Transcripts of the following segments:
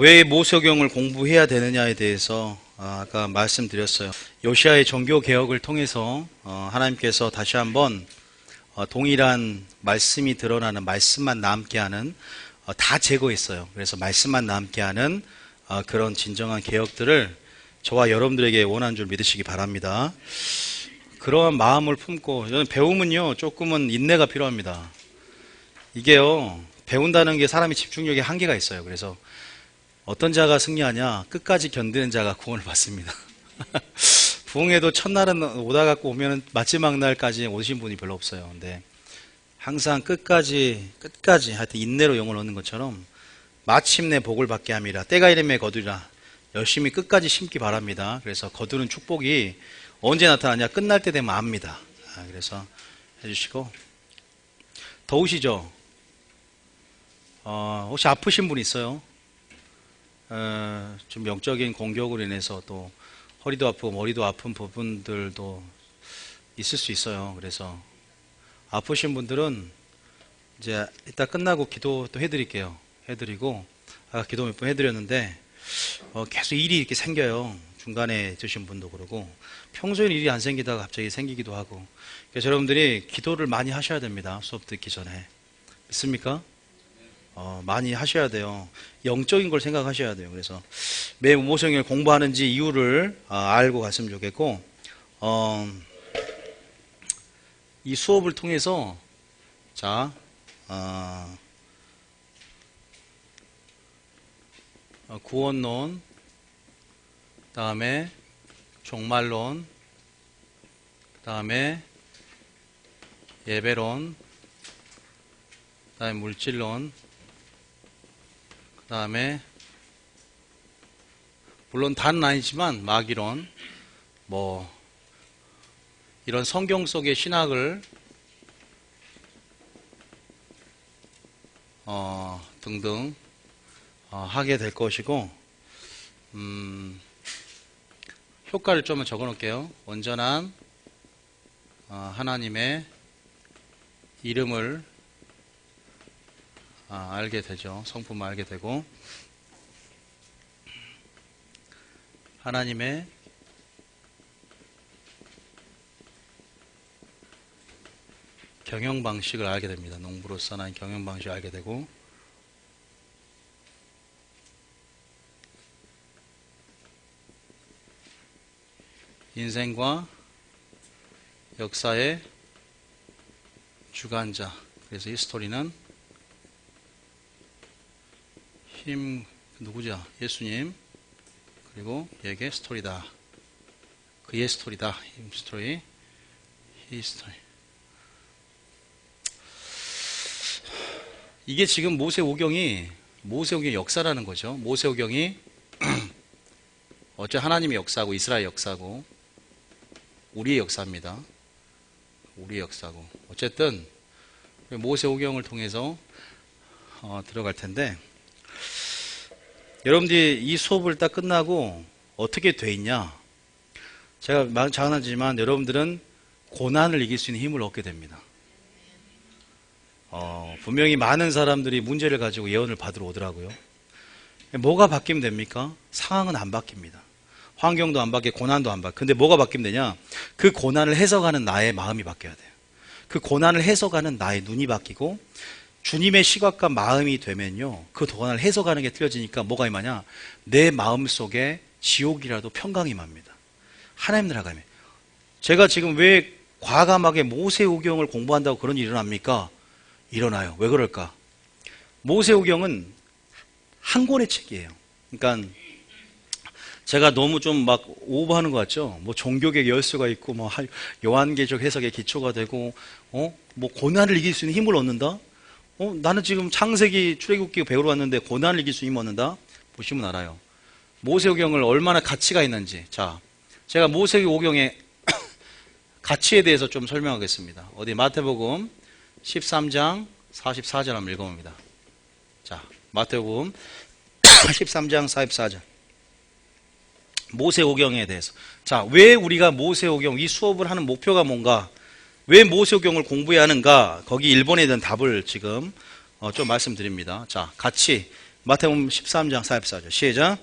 왜 모세오경을 공부해야 되느냐에 대해서 아까 말씀드렸어요. 요시아의 종교 개혁을 통해서 하나님께서 다시 한번 동일한 말씀이 드러나는 말씀만 남게 하는 다 제거했어요. 그래서 말씀만 남게 하는 그런 진정한 개혁들을 저와 여러분들에게 원하는 줄 믿으시기 바랍니다. 그러한 마음을 품고 저는 배움은요 조금은 인내가 필요합니다. 이게요 배운다는 게 사람의 집중력에 한계가 있어요. 그래서 어떤 자가 승리하냐? 끝까지 견디는 자가 구원을 받습니다. 부흥회도 첫날은 오다 갖고 오면 마지막 날까지 오신 분이 별로 없어요. 근데 항상 끝까지 하여튼 인내로 영을 얻는 것처럼 마침내 복을 받게 함이라. 때가 이름에 거두리라. 열심히 끝까지 심기 바랍니다. 그래서 거두는 축복이 언제 나타나냐? 끝날 때 되면 압니다. 그래서 해주시고. 더우시죠? 혹시 아프신 분 있어요? 좀 영적인 공격으로 인해서 또 허리도 아프고 머리도 아픈 부분들도 있을 수 있어요. 그래서 아프신 분들은 이제 이따 끝나고 기도 또 해드릴게요. 해드리고 아까 기도 몇 번 해드렸는데 계속 일이 이렇게 생겨요. 중간에 드신 분도 그러고 평소에는 일이 안 생기다가 갑자기 생기기도 하고. 그래서 여러분들이 기도를 많이 하셔야 됩니다. 수업 듣기 전에. 믿습니까? 많이 하셔야 돼요. 영적인 걸 생각하셔야 돼요. 그래서 매 모세오경을 공부하는지 이유를 알고 갔으면 좋겠고, 이 수업을 통해서 자 구원론, 그 다음에 종말론, 그 다음에 예배론, 그 다음에 물질론, 그 다음에 물론 다는 아니지만 마귀론, 뭐 이런 성경 속의 신학을 등등 하게 될 것이고, 효과를 좀 적어 놓을게요. 온전한 하나님의 이름을 알게 되죠. 성품을 알게 되고, 하나님의 경영 방식을 알게 됩니다. 농부로서 하나님 경영 방식을 알게 되고, 인생과 역사의 주관자. 그래서 이 스토리는 누구죠? 예수님, 그리고 얘의 스토리다. 그의 스토리다. 스토리, 히스토리. 이게 지금 모세오경의 역사라는 거죠. 모세오경이 어째 하나님의 역사고 이스라엘 역사고 우리의 역사입니다. 우리의 역사고. 어쨌든 모세오경을 통해서 들어갈 텐데, 여러분들이 이 수업을 딱 끝나고 어떻게 돼 있냐? 제가 장난하지만 여러분들은 고난을 이길 수 있는 힘을 얻게 됩니다. 분명히 많은 사람들이 문제를 가지고 예언을 받으러 오더라고요. 뭐가 바뀌면 됩니까? 상황은 안 바뀝니다. 환경도 안 바뀌고 고난도 안 바뀌고. 근데 뭐가 바뀌면 되냐? 그 고난을 해석하는 나의 마음이 바뀌어야 돼요. 그 고난을 해석하는 나의 눈이 바뀌고 주님의 시각과 마음이 되면요, 그 고난을 해석하는 게 틀려지니까 뭐가 임하냐? 내 마음 속에 지옥이라도 평강이 임합니다. 하나님 나라가 임해요. 제가 지금 왜 과감하게 모세오경을 공부한다고 그런 일이 일어납니까? 일어나요. 왜 그럴까? 모세오경은 한 권의 책이에요. 그러니까 제가 너무 좀 막 오버하는 것 같죠? 뭐 종교계 열쇠가 있고, 뭐 요한계적 해석의 기초가 되고, 뭐 고난을 이길 수 있는 힘을 얻는다? 나는 지금 창세기 출애굽기 배우러 왔는데 고난을 이길 수 있는 힘을 얻는다? 보시면 알아요. 모세오경을 얼마나 가치가 있는지. 자, 제가 모세오경의 가치에 대해서 좀 설명하겠습니다. 어디 마태복음 13장 44절 한번 읽어봅니다. 자, 마태복음 13장 44절. 모세오경에 대해서. 자, 왜 우리가 모세오경, 이 수업을 하는 목표가 뭔가? 왜 모세오경을 공부해야 하는가? 거기 1번에 대한 답을 지금 좀 말씀드립니다. 자, 같이 마태복음 13장 44절 시작.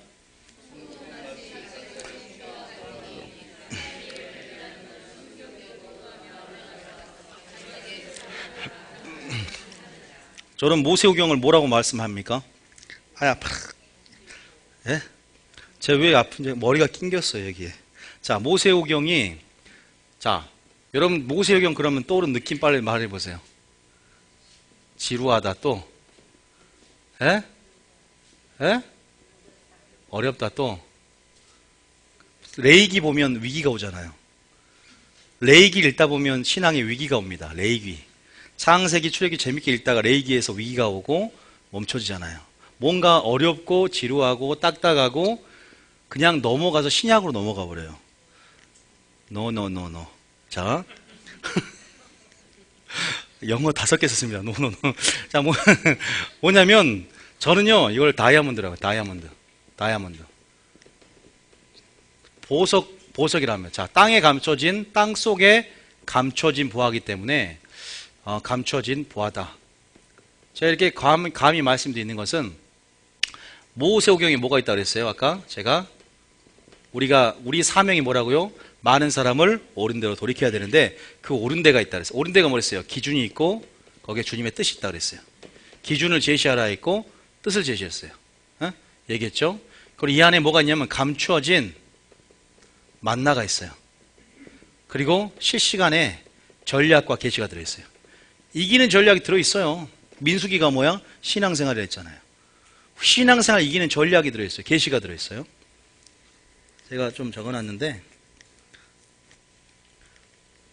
저는 모세오경을 뭐라고 말씀합니까? 아파. 예? 제가 왜 아픈지 머리가 낑겼어요 여기에. 자, 모세오경이, 자, 여러분 모세오경 그러면 떠오르는 느낌 빨리 말해보세요. 지루하다 또, 예? 예? 어렵다 또. 레위기 보면 위기가 오잖아요. 레위기 읽다 보면 신앙에 위기가 옵니다. 레위기. 창세기, 출애기 재밌게 읽다가 레위기에서 위기가 오고 멈춰지잖아요. 뭔가 어렵고 지루하고 딱딱하고 그냥 넘어가서 신약으로 넘어가 버려요. No. 자, 영어 5개 썼습니다. No. 자, 뭐냐면 저는요 이걸 다이아몬드라고 해요. 다이아몬드. 보석이라면, 자, 땅에 감춰진, 땅 속에 감춰진 보화이기 때문에 감춰진 보화다. 제가 이렇게 감히 말씀드리는 것은 모세오경에 뭐가 있다고 그랬어요? 아까 제가 우리 사명이 뭐라고요? 많은 사람을 옳은 대로 돌이켜야 되는데 그 옳은 데가 있다 그랬어요. 옳은 데가 뭐랬어요? 기준이 있고 거기에 주님의 뜻이 있다 그랬어요. 기준을 제시하라 했고 뜻을 제시했어요. 얘기했죠? 그리고 이 안에 뭐가 있냐면 감추어진 만나가 있어요. 그리고 실시간에 전략과 계시가 들어있어요. 이기는 전략이 들어있어요. 민수기가 뭐야? 신앙생활을 했잖아요. 신앙생활 이기는 전략이 들어있어요. 계시가 들어있어요. 제가 좀 적어놨는데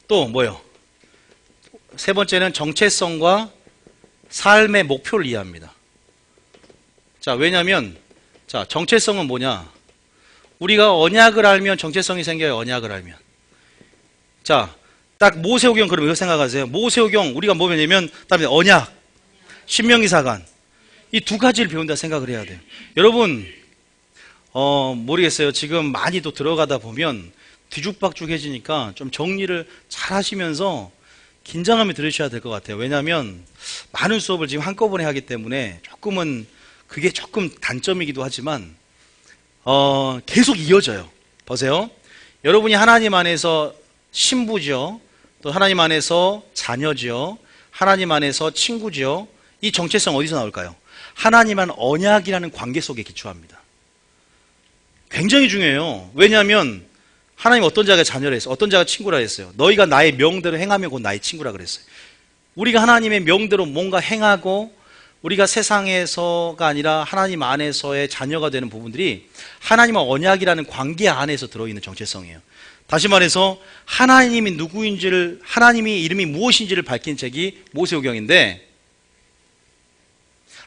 또 뭐요? 세 번째는 정체성과 삶의 목표를 이해합니다. 자, 왜냐하면 자, 정체성은 뭐냐? 우리가 언약을 알면 정체성이 생겨요. 언약을 알면. 자, 딱 모세오경 그러면 이거 생각하세요. 모세오경 우리가 뭐 배우냐면 그다음에 언약, 신명기사관 이 두 가지를 배운다 생각을 해야 돼요. 여러분 모르겠어요. 지금 많이 또 들어가다 보면 뒤죽박죽해지니까 좀 정리를 잘 하시면서 긴장감이 들으셔야 될 것 같아요. 왜냐하면 많은 수업을 지금 한꺼번에 하기 때문에 조금은 그게 조금 단점이기도 하지만 계속 이어져요. 보세요. 여러분이 하나님 안에서 신부죠. 또 하나님 안에서 자녀죠. 하나님 안에서 친구죠. 이 정체성 어디서 나올까요? 하나님 안 언약이라는 관계 속에 기초합니다. 굉장히 중요해요. 왜냐하면 하나님 어떤 자가 자녀라 했어요? 어떤 자가 친구라 했어요? 너희가 나의 명대로 행하면 곧 나의 친구라 그랬어요. 우리가 하나님의 명대로 뭔가 행하고 우리가 세상에서가 아니라 하나님 안에서의 자녀가 되는 부분들이 하나님과 언약이라는 관계 안에서 들어있는 정체성이에요. 다시 말해서 하나님이 누구인지를, 하나님의 이름이 무엇인지를 밝힌 책이 모세오경인데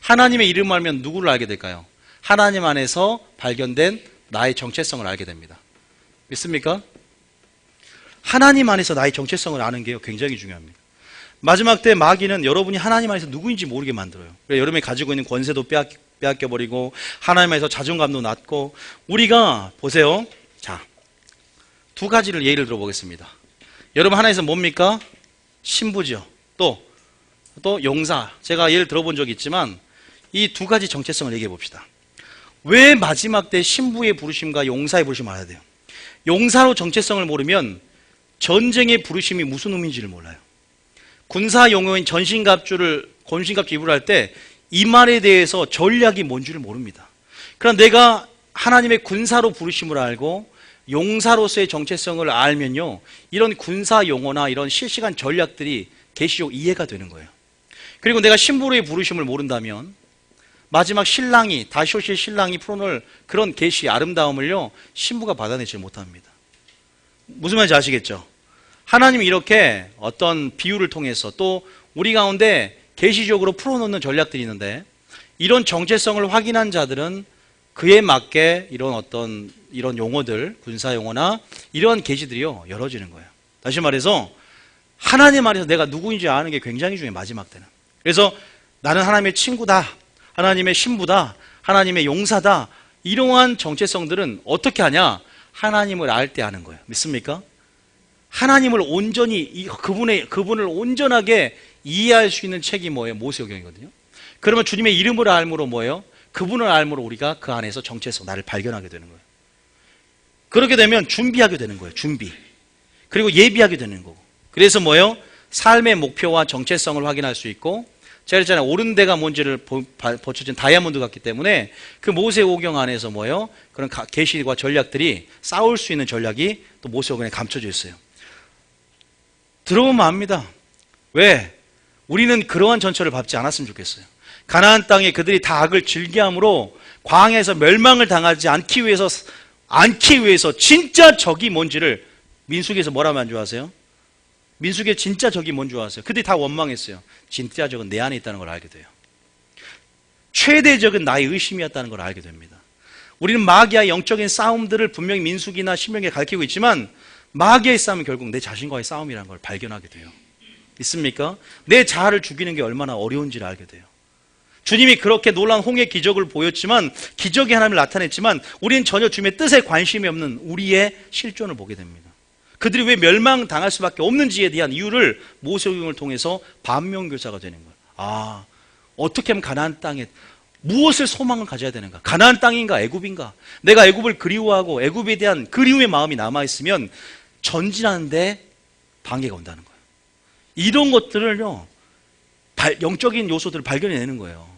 하나님의 이름을 알면 누구를 알게 될까요? 하나님 안에서 발견된 나의 정체성을 알게 됩니다. 믿습니까? 하나님 안에서 나의 정체성을 아는 게 굉장히 중요합니다. 마지막 때 마귀는 여러분이 하나님 안에서 누구인지 모르게 만들어요. 여러분이 가지고 있는 권세도 빼앗겨버리고 하나님 안에서 자존감도 낮고 우리가 보세요. 자, 두 가지를 예를 들어보겠습니다. 여러분 하나님께서 뭡니까? 신부죠. 또 용사. 제가 예를 들어본 적이 있지만 이 두 가지 정체성을 얘기해 봅시다. 왜 마지막 때 신부의 부르심과 용사의 부르심을 알아야 돼요? 용사로 정체성을 모르면 전쟁의 부르심이 무슨 의미인지를 몰라요. 군사 용어인 권신갑주 입을 할 때 이 말에 대해서 전략이 뭔지를 모릅니다. 그럼 내가 하나님의 군사로 부르심을 알고 용사로서의 정체성을 알면요, 이런 군사 용어나 이런 실시간 전략들이 계시적 이해가 되는 거예요. 그리고 내가 신부로의 부르심을 모른다면 마지막 신랑이, 다시 오실 신랑이 풀어놓을 그런 계시 아름다움을요, 신부가 받아내지 못합니다. 무슨 말인지 아시겠죠? 하나님이 이렇게 어떤 비유를 통해서 또 우리 가운데 계시적으로 풀어놓는 전략들이 있는데 이런 정체성을 확인한 자들은 그에 맞게 이런 용어들, 군사 용어나 이런 계시들이요, 열어지는 거예요. 다시 말해서 하나님 안에서 내가 누구인지 아는 게 굉장히 중요해요, 마지막 때는. 그래서 나는 하나님의 친구다, 하나님의 신부다, 하나님의 용사다, 이러한 정체성들은 어떻게 하냐? 하나님을 알 때 아는 거예요. 믿습니까? 하나님을 온전히, 그분을 온전하게 이해할 수 있는 책이 뭐예요? 모세오경이거든요. 그러면 주님의 이름을 알므로 뭐예요? 그분을 알므로 우리가 그 안에서 정체성, 나를 발견하게 되는 거예요. 그렇게 되면 준비하게 되는 거예요. 준비. 그리고 예비하게 되는 거고. 그래서 뭐예요? 삶의 목표와 정체성을 확인할 수 있고, 제가 그랬잖아요. 옳은 데가 뭔지를 버쳐진 다이아몬드 같기 때문에 그 모세오경 안에서 뭐예요? 그런 계시와 전략들이, 싸울 수 있는 전략이 또 모세오경에 감춰져 있어요. 들어보면 압니다. 왜? 우리는 그러한 전철을 밟지 않았으면 좋겠어요. 가나안 땅에 그들이 다 악을 즐겨함으로 광야에서 멸망을 당하지 않기 위해서 진짜 적이 뭔지를, 민수기에서 뭐라고 안 좋아하세요? 민수기에 진짜 적이 뭔 줄 아세요? 그들이 다 원망했어요. 진짜 적은 내 안에 있다는 걸 알게 돼요. 최대 적은 나의 의심이었다는 걸 알게 됩니다. 우리는 마귀와 영적인 싸움들을 분명히 민수기나 신명기에 가르치고 있지만, 마귀의 싸움은 결국 내 자신과의 싸움이라는 걸 발견하게 돼요. 있습니까? 내 자아를 죽이는 게 얼마나 어려운지를 알게 돼요. 주님이 그렇게 놀라운 홍해 기적을 보였지만, 기적이 하나님을 나타냈지만, 우리는 전혀 주님의 뜻에 관심이 없는 우리의 실존을 보게 됩니다. 그들이 왜 멸망당할 수밖에 없는지에 대한 이유를 모세오경을 통해서 반면교사가 되는 거예요. 아, 어떻게 하면 가나안 땅에 무엇을 소망을 가져야 되는가? 가나안 땅인가 애굽인가? 내가 애굽을 그리워하고 애굽에 대한 그리움의 마음이 남아있으면 전진하는데 방해가 온다는 거예요. 이런 것들을요, 영적인 요소들을 발견해내는 거예요.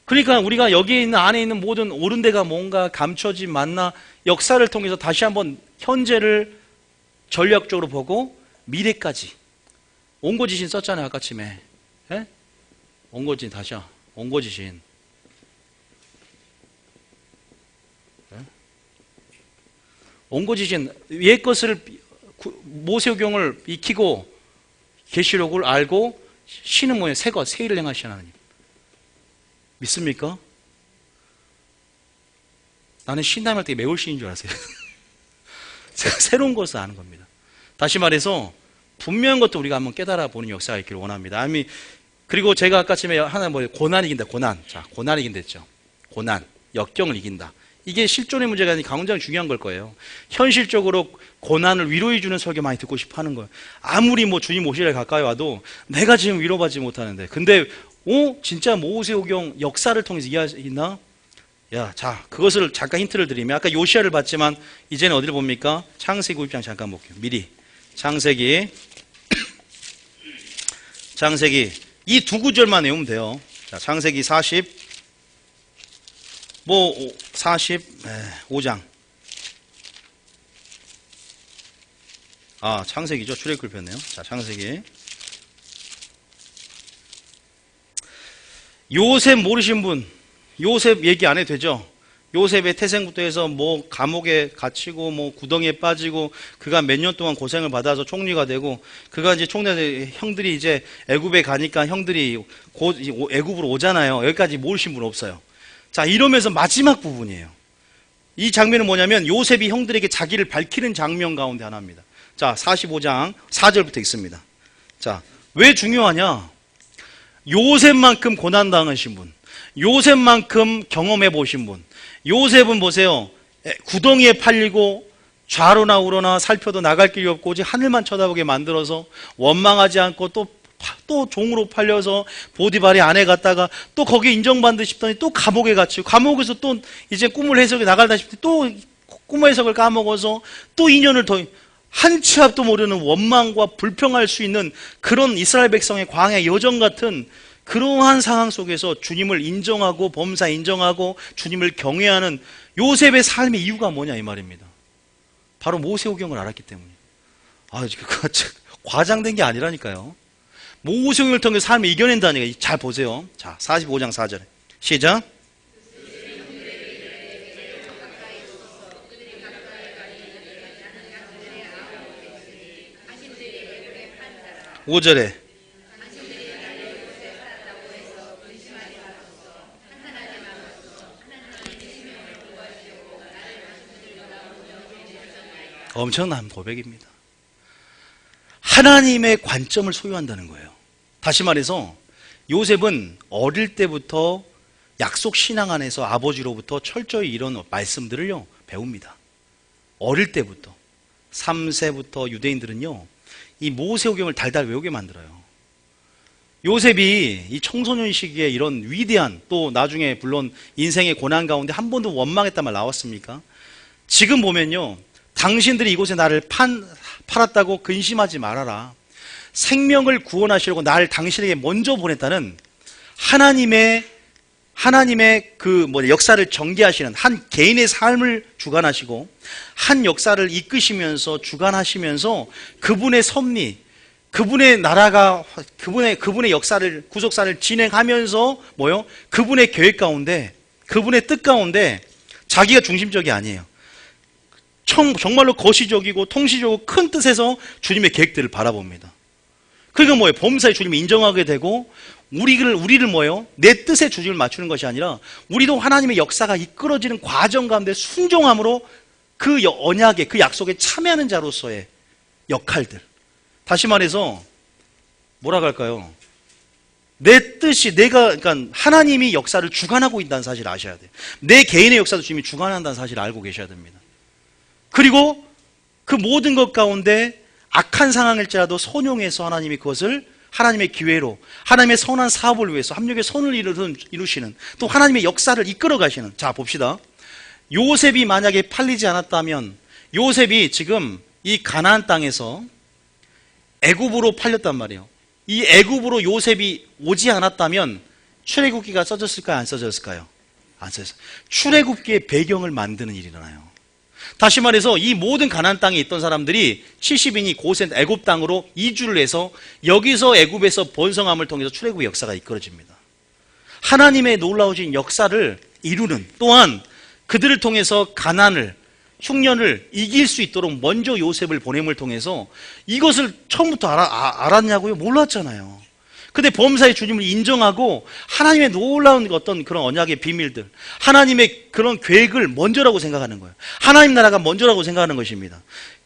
그러니까 우리가 여기에 있는, 안에 있는 모든 옳은 데가 뭔가, 감춰진 만나, 역사를 통해서 다시 한번 현재를 전략적으로 보고 미래까지. 온고지신 썼잖아요, 아까쯤에. 예? 온고지신 다시요. 온고지신. 예? 온고지신, 옛 것을, 모세오경을 익히고 계시록을 알고 신은 뭐예요? 새 것, 새 일을 행하시는 하나님. 믿습니까? 나는 신당 할 때 매울 신인 줄 아세요? 새로운 것을 아는 겁니다. 다시 말해서 분명한 것도 우리가 한번 깨달아 보는 역사가 있기를 원합니다. 그리고 제가 아까쯤에 하나 고난 이긴다. 고난. 자, 고난 이긴다 했죠. 고난, 역경을 이긴다. 이게 실존의 문제가 아니라 굉장히 중요한 걸 거예요. 현실적으로 고난을 위로해 주는 설교 많이 듣고 싶어 하는 거예요. 아무리 주님 오시래 가까이 와도 내가 지금 위로받지 못하는데. 근데 진짜 모세오경 역사를 통해서 이해하시나? 자, 그것을 잠깐 힌트를 드리면, 아까 요시아를 봤지만 이제는 어디를 봅니까? 창세기 9장 잠깐 볼게요. 미리 창세기 이 두 구절만 외우면 돼요. 자, 창세기 45장. 창세기죠. 출애굽 폈네요. 자, 창세기. 요셉 모르신 분, 요셉 얘기 안 해도 되죠? 요셉의 태생부터 해서 감옥에 갇히고 구덩이에 빠지고, 그가 몇 년 동안 고생을 받아서 총리가 되고, 그가 이제 형들이 이제 애굽에 가니까 형들이 곧 애굽으로 오잖아요. 여기까지 모르신 분 없어요. 자, 이러면서 마지막 부분이에요. 이 장면은 뭐냐면 요셉이 형들에게 자기를 밝히는 장면 가운데 하나입니다. 자, 45장 4절부터 있습니다. 자, 왜 중요하냐? 요셉만큼 고난당하신 분, 요셉만큼 경험해 보신 분, 요셉은 보세요. 구덩이에 팔리고 좌로나 우로나 살펴도 나갈 길이 없고 오직 하늘만 쳐다보게 만들어서 원망하지 않고 또 종으로 팔려서 보디발의 아내 갔다가 또 거기에 인정받는다 싶더니 또 감옥에 갇히고, 감옥에서 또 이제 꿈을 해석해 나가다 싶더니 또 꿈의 해석을 까먹어서 또 2년을 더, 한 치 앞도 모르는 원망과 불평할 수 있는 그런 이스라엘 백성의 광야 여정 같은 그러한 상황 속에서 주님을 인정하고 범사 인정하고 주님을 경외하는 요셉의 삶의 이유가 뭐냐 이 말입니다. 바로 모세오경을 알았기 때문이에요. 과장된 게 아니라니까요. 모세오경을 통해 삶을 이겨낸다니까. 잘 보세요. 자, 45장 4절에 시작. (5절에) 엄청난 고백입니다. 하나님의 관점을 소유한다는 거예요. 다시 말해서 요셉은 어릴 때부터 약속 신앙 안에서 아버지로부터 철저히 이런 말씀들을요 배웁니다. 어릴 때부터. 3세부터 유대인들은요 이 모세오경을 달달 외우게 만들어요. 요셉이 이 청소년 시기에 이런 위대한, 또 나중에 물론 인생의 고난 가운데 한 번도 원망했단 말 나왔습니까? 지금 보면요, 당신들이 이곳에 나를 팔았다고 근심하지 말아라. 생명을 구원하시려고 나를 당신에게 먼저 보냈다는 하나님의 역사를 전개하시는, 한 개인의 삶을 주관하시고 한 역사를 이끄시면서 주관하시면서 그분의 섭리, 그분의 나라가, 그분의 역사를, 구속사를 진행하면서 그분의 계획 가운데, 그분의 뜻 가운데 자기가 중심적이 아니에요. 정말로 거시적이고 통시적이고 큰 뜻에서 주님의 계획들을 바라봅니다. 그러니까 범사에 주님을 인정하게 되고, 우리를 내 뜻에 주님을 맞추는 것이 아니라 우리도 하나님의 역사가 이끌어지는 과정 가운데 순종함으로 그 언약에, 그 약속에 참여하는 자로서의 역할들. 다시 말해서 뭐라고 할까요? 내 뜻이, 그러니까 하나님이 역사를 주관하고 있다는 사실을 아셔야 돼요. 내 개인의 역사도 주님이 주관한다는 사실을 알고 계셔야 됩니다. 그리고 그 모든 것 가운데 악한 상황일지라도 선용해서 하나님이 그것을 하나님의 기회로, 하나님의 선한 사업을 위해서 합력의 선을 이루시는, 또 하나님의 역사를 이끌어 가시는. 자, 봅시다. 요셉이 만약에 팔리지 않았다면, 요셉이 지금 이 가나안 땅에서 애굽으로 팔렸단 말이에요. 이 애굽으로 요셉이 오지 않았다면 출애굽기가 써졌을까요? 안 써졌을까요? 안 써졌어요. 출애굽기의 배경을 만드는 일이 일어나요. 다시 말해서 이 모든 가나안 땅에 있던 사람들이 70인이 고센 애굽 땅으로 이주를 해서 여기서 애굽에서 번성함을 통해서 출애굽의 역사가 이끌어집니다. 하나님의 놀라우신 역사를 이루는, 또한 그들을 통해서 가난을, 흉년을 이길 수 있도록 먼저 요셉을 보냄을 통해서 이것을 처음부터 알았냐고요? 몰랐잖아요. 근데 범사의 주님을 인정하고 하나님의 놀라운 어떤 그런 언약의 비밀들, 하나님의 그런 계획을 먼저라고 생각하는 거예요. 하나님 나라가 먼저라고 생각하는 것입니다.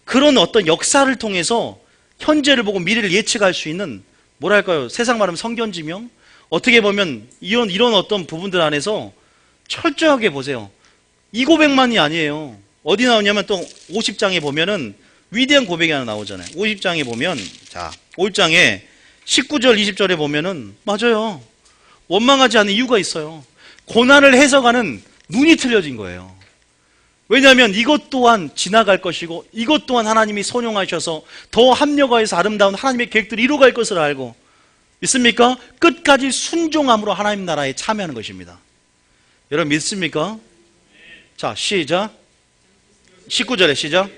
그런 어떤 역사를 통해서 현재를 보고 미래를 예측할 수 있는, 뭐랄까요? 세상 말하면 성견지명? 어떻게 보면 이런 어떤 부분들 안에서 철저하게 보세요. 이 고백만이 아니에요. 어디 나오냐면 또 50장에 보면은 위대한 고백이 하나 나오잖아요. 50장에 보면, 자, 50장에 19절, 20절에 보면은, 맞아요. 원망하지 않는 이유가 있어요. 고난을 해석하는 눈이 틀려진 거예요. 왜냐하면 이것 또한 지나갈 것이고, 이것 또한 하나님이 선용하셔서 더 합력하여서 아름다운 하나님의 계획들을 이루어갈 것을 알고 있습니까? 끝까지 순종함으로 하나님 나라에 참여하는 것입니다. 여러분 믿습니까? 자, 시작. 19절에 시작.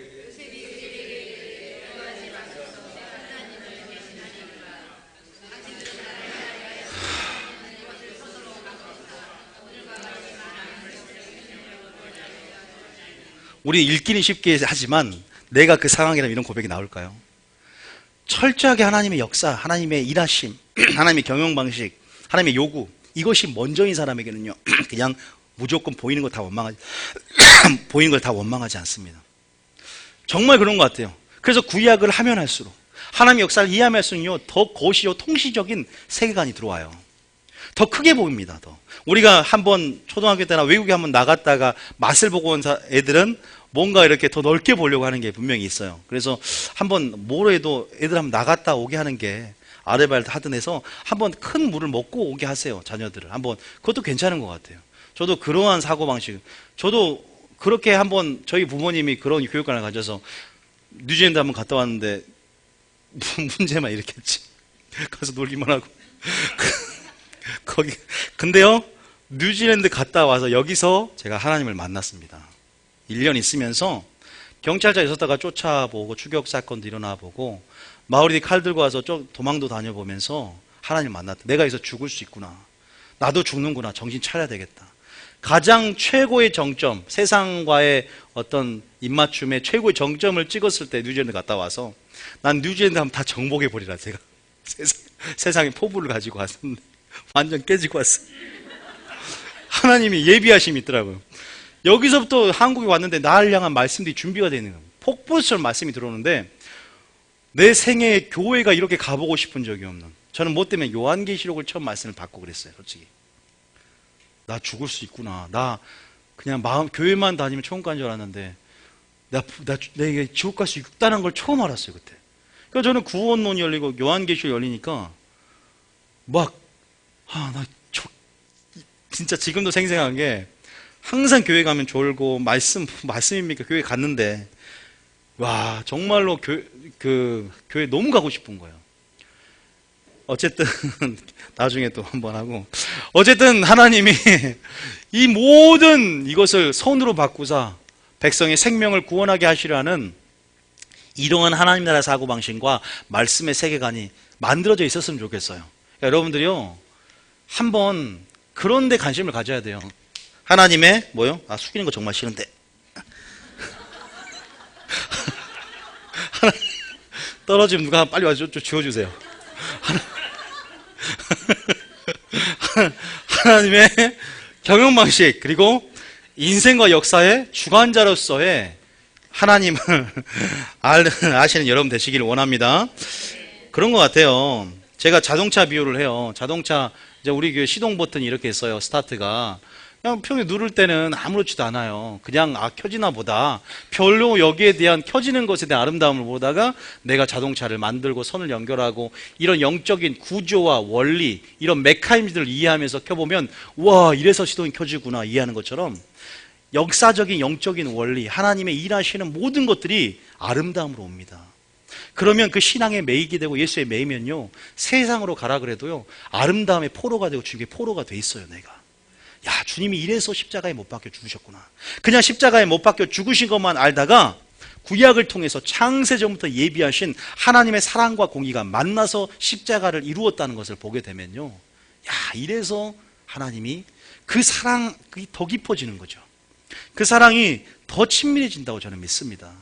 우리 읽기는 쉽게 하지만 내가 그 상황이라면 이런 고백이 나올까요? 철저하게 하나님의 역사, 하나님의 일하심, 하나님의 경영 방식, 하나님의 요구, 이것이 먼저인 사람에게는요, 그냥 무조건 보이는 걸 다 원망하지 않습니다. 정말 그런 것 같아요. 그래서 구약을 하면 할수록, 하나님의 역사를 이해하면 할수록요, 더 거시요 통시적인 세계관이 들어와요. 더 크게 보입니다. 더. 우리가 한번 초등학교 때나 외국에 한번 나갔다가 맛을 보고 온 애들은 뭔가 이렇게 더 넓게 보려고 하는 게 분명히 있어요. 그래서 한번 뭐래도 애들 한번 나갔다 오게 하는 게, 아르바이트 하든 해서 한번 큰 물을 먹고 오게 하세요. 자녀들을 한번. 그것도 괜찮은 것 같아요. 저도 그러한 사고방식, 저도 그렇게 한번 저희 부모님이 그런 교육관을 가져서 뉴질랜드 한번 갔다 왔는데 문제만 일으켰지. 가서 놀기만 하고. 근데요, 뉴질랜드 갔다 와서 여기서 제가 하나님을 만났습니다. 1년 있으면서 경찰차 있었다가 쫓아보고 추격 사건도 일어나보고 마을이 칼 들고 와서 도망도 다녀보면서 하나님을 만났다. 내가 여기서 죽을 수 있구나. 나도 죽는구나. 정신 차려야 되겠다. 가장 최고의 정점, 세상과의 어떤 입맞춤의 최고의 정점을 찍었을 때 뉴질랜드 갔다 와서 난 뉴질랜드 하면 다 정복해버리라. 제가 세상의 포부를 가지고 왔었는데 완전 깨지고 왔어요. 하나님이 예비하심이 있더라고요. 여기서부터 한국에 왔는데 나를 향한 말씀들이 준비가 되는 거예요. 폭포수처럼 말씀이 들어오는데 내 생애에 교회가 이렇게 가보고 싶은 적이 없는, 저는 뭐 때문에 요한계시록을 처음 말씀을 받고 그랬어요. 솔직히 나 죽을 수 있구나. 나 그냥 교회만 다니면 처음 간 줄 알았는데 내가 지옥 갈 수 있다는 걸 처음 알았어요. 그때. 그러니까 저는 구원론이 열리고 요한계시록이 열리니까 막, 진짜 지금도 생생한 게, 항상 교회 가면 졸고, 말씀입니까? 교회 갔는데, 와, 정말로 교회 너무 가고 싶은 거예요. 어쨌든, 나중에 또 한번 하고. 어쨌든, 하나님이 이 모든 이것을 손으로 바꾸사 백성의 생명을 구원하게 하시라는 이러한 하나님 나라 사고방식과 말씀의 세계관이 만들어져 있었으면 좋겠어요. 여러분들이요, 한번 그런 데 관심을 가져야 돼요. 하나님의, 숙이는 거 정말 싫은데. 떨어지면 누가 빨리 와서 좀 지워주세요. 하나님의 경영방식, 그리고 인생과 역사의 주관자로서의 하나님을 아시는 여러분 되시기를 원합니다. 그런 것 같아요. 제가 자동차 비유를 해요. 자동차, 이제 우리 교회 시동 버튼이 이렇게 있어요. 스타트가. 그냥 평소에 누를 때는 아무렇지도 않아요. 그냥 켜지나 보다. 별로 여기에 대한 켜지는 것에 대한 아름다움을 보다가 내가 자동차를 만들고 선을 연결하고 이런 영적인 구조와 원리, 이런 메커니즘들을 이해하면서 켜보면 와, 이래서 시동이 켜지구나 이해하는 것처럼 역사적인 영적인 원리, 하나님의 일하시는 모든 것들이 아름다움으로 옵니다. 그러면 그 신앙에 매이게 되고 예수에 매이면요, 세상으로 가라 그래도요, 아름다움의 포로가 되고 주님의 포로가 돼 있어요. 내가 야, 주님이 이래서 십자가에 못 박혀 죽으셨구나. 그냥 십자가에 못 박혀 죽으신 것만 알다가 구약을 통해서 창세전부터 예비하신 하나님의 사랑과 공의가 만나서 십자가를 이루었다는 것을 보게 되면요, 야, 이래서 하나님이 그 사랑이 더 깊어지는 거죠. 그 사랑이 더 친밀해진다고 저는 믿습니다.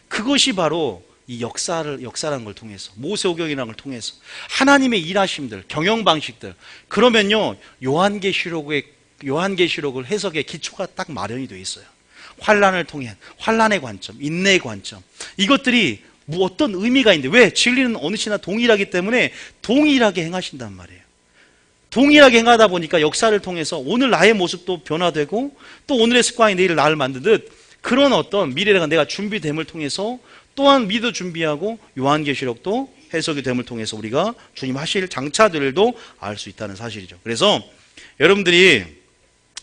그것이 바로 이 역사라는 걸 통해서, 모세오경이라는 걸 통해서 하나님의 일하심들, 경영방식들, 그러면요, 요한계시록을 해석의 기초가 딱 마련이 되어 있어요. 환란을 통해 환란의 관점, 인내의 관점, 이것들이 어떤 의미가 있는데, 왜? 진리는 어느 시나 동일하기 때문에 동일하게 행하신단 말이에요. 동일하게 행하다 보니까 역사를 통해서 오늘 나의 모습도 변화되고 또 오늘의 습관이 내일 나를 만드듯 그런 어떤 미래가 내가 준비됨을 통해서 또한 믿어 준비하고 요한계시록도 해석이 됨을 통해서 우리가 주님 하실 장차들도 알 수 있다는 사실이죠. 그래서 여러분들이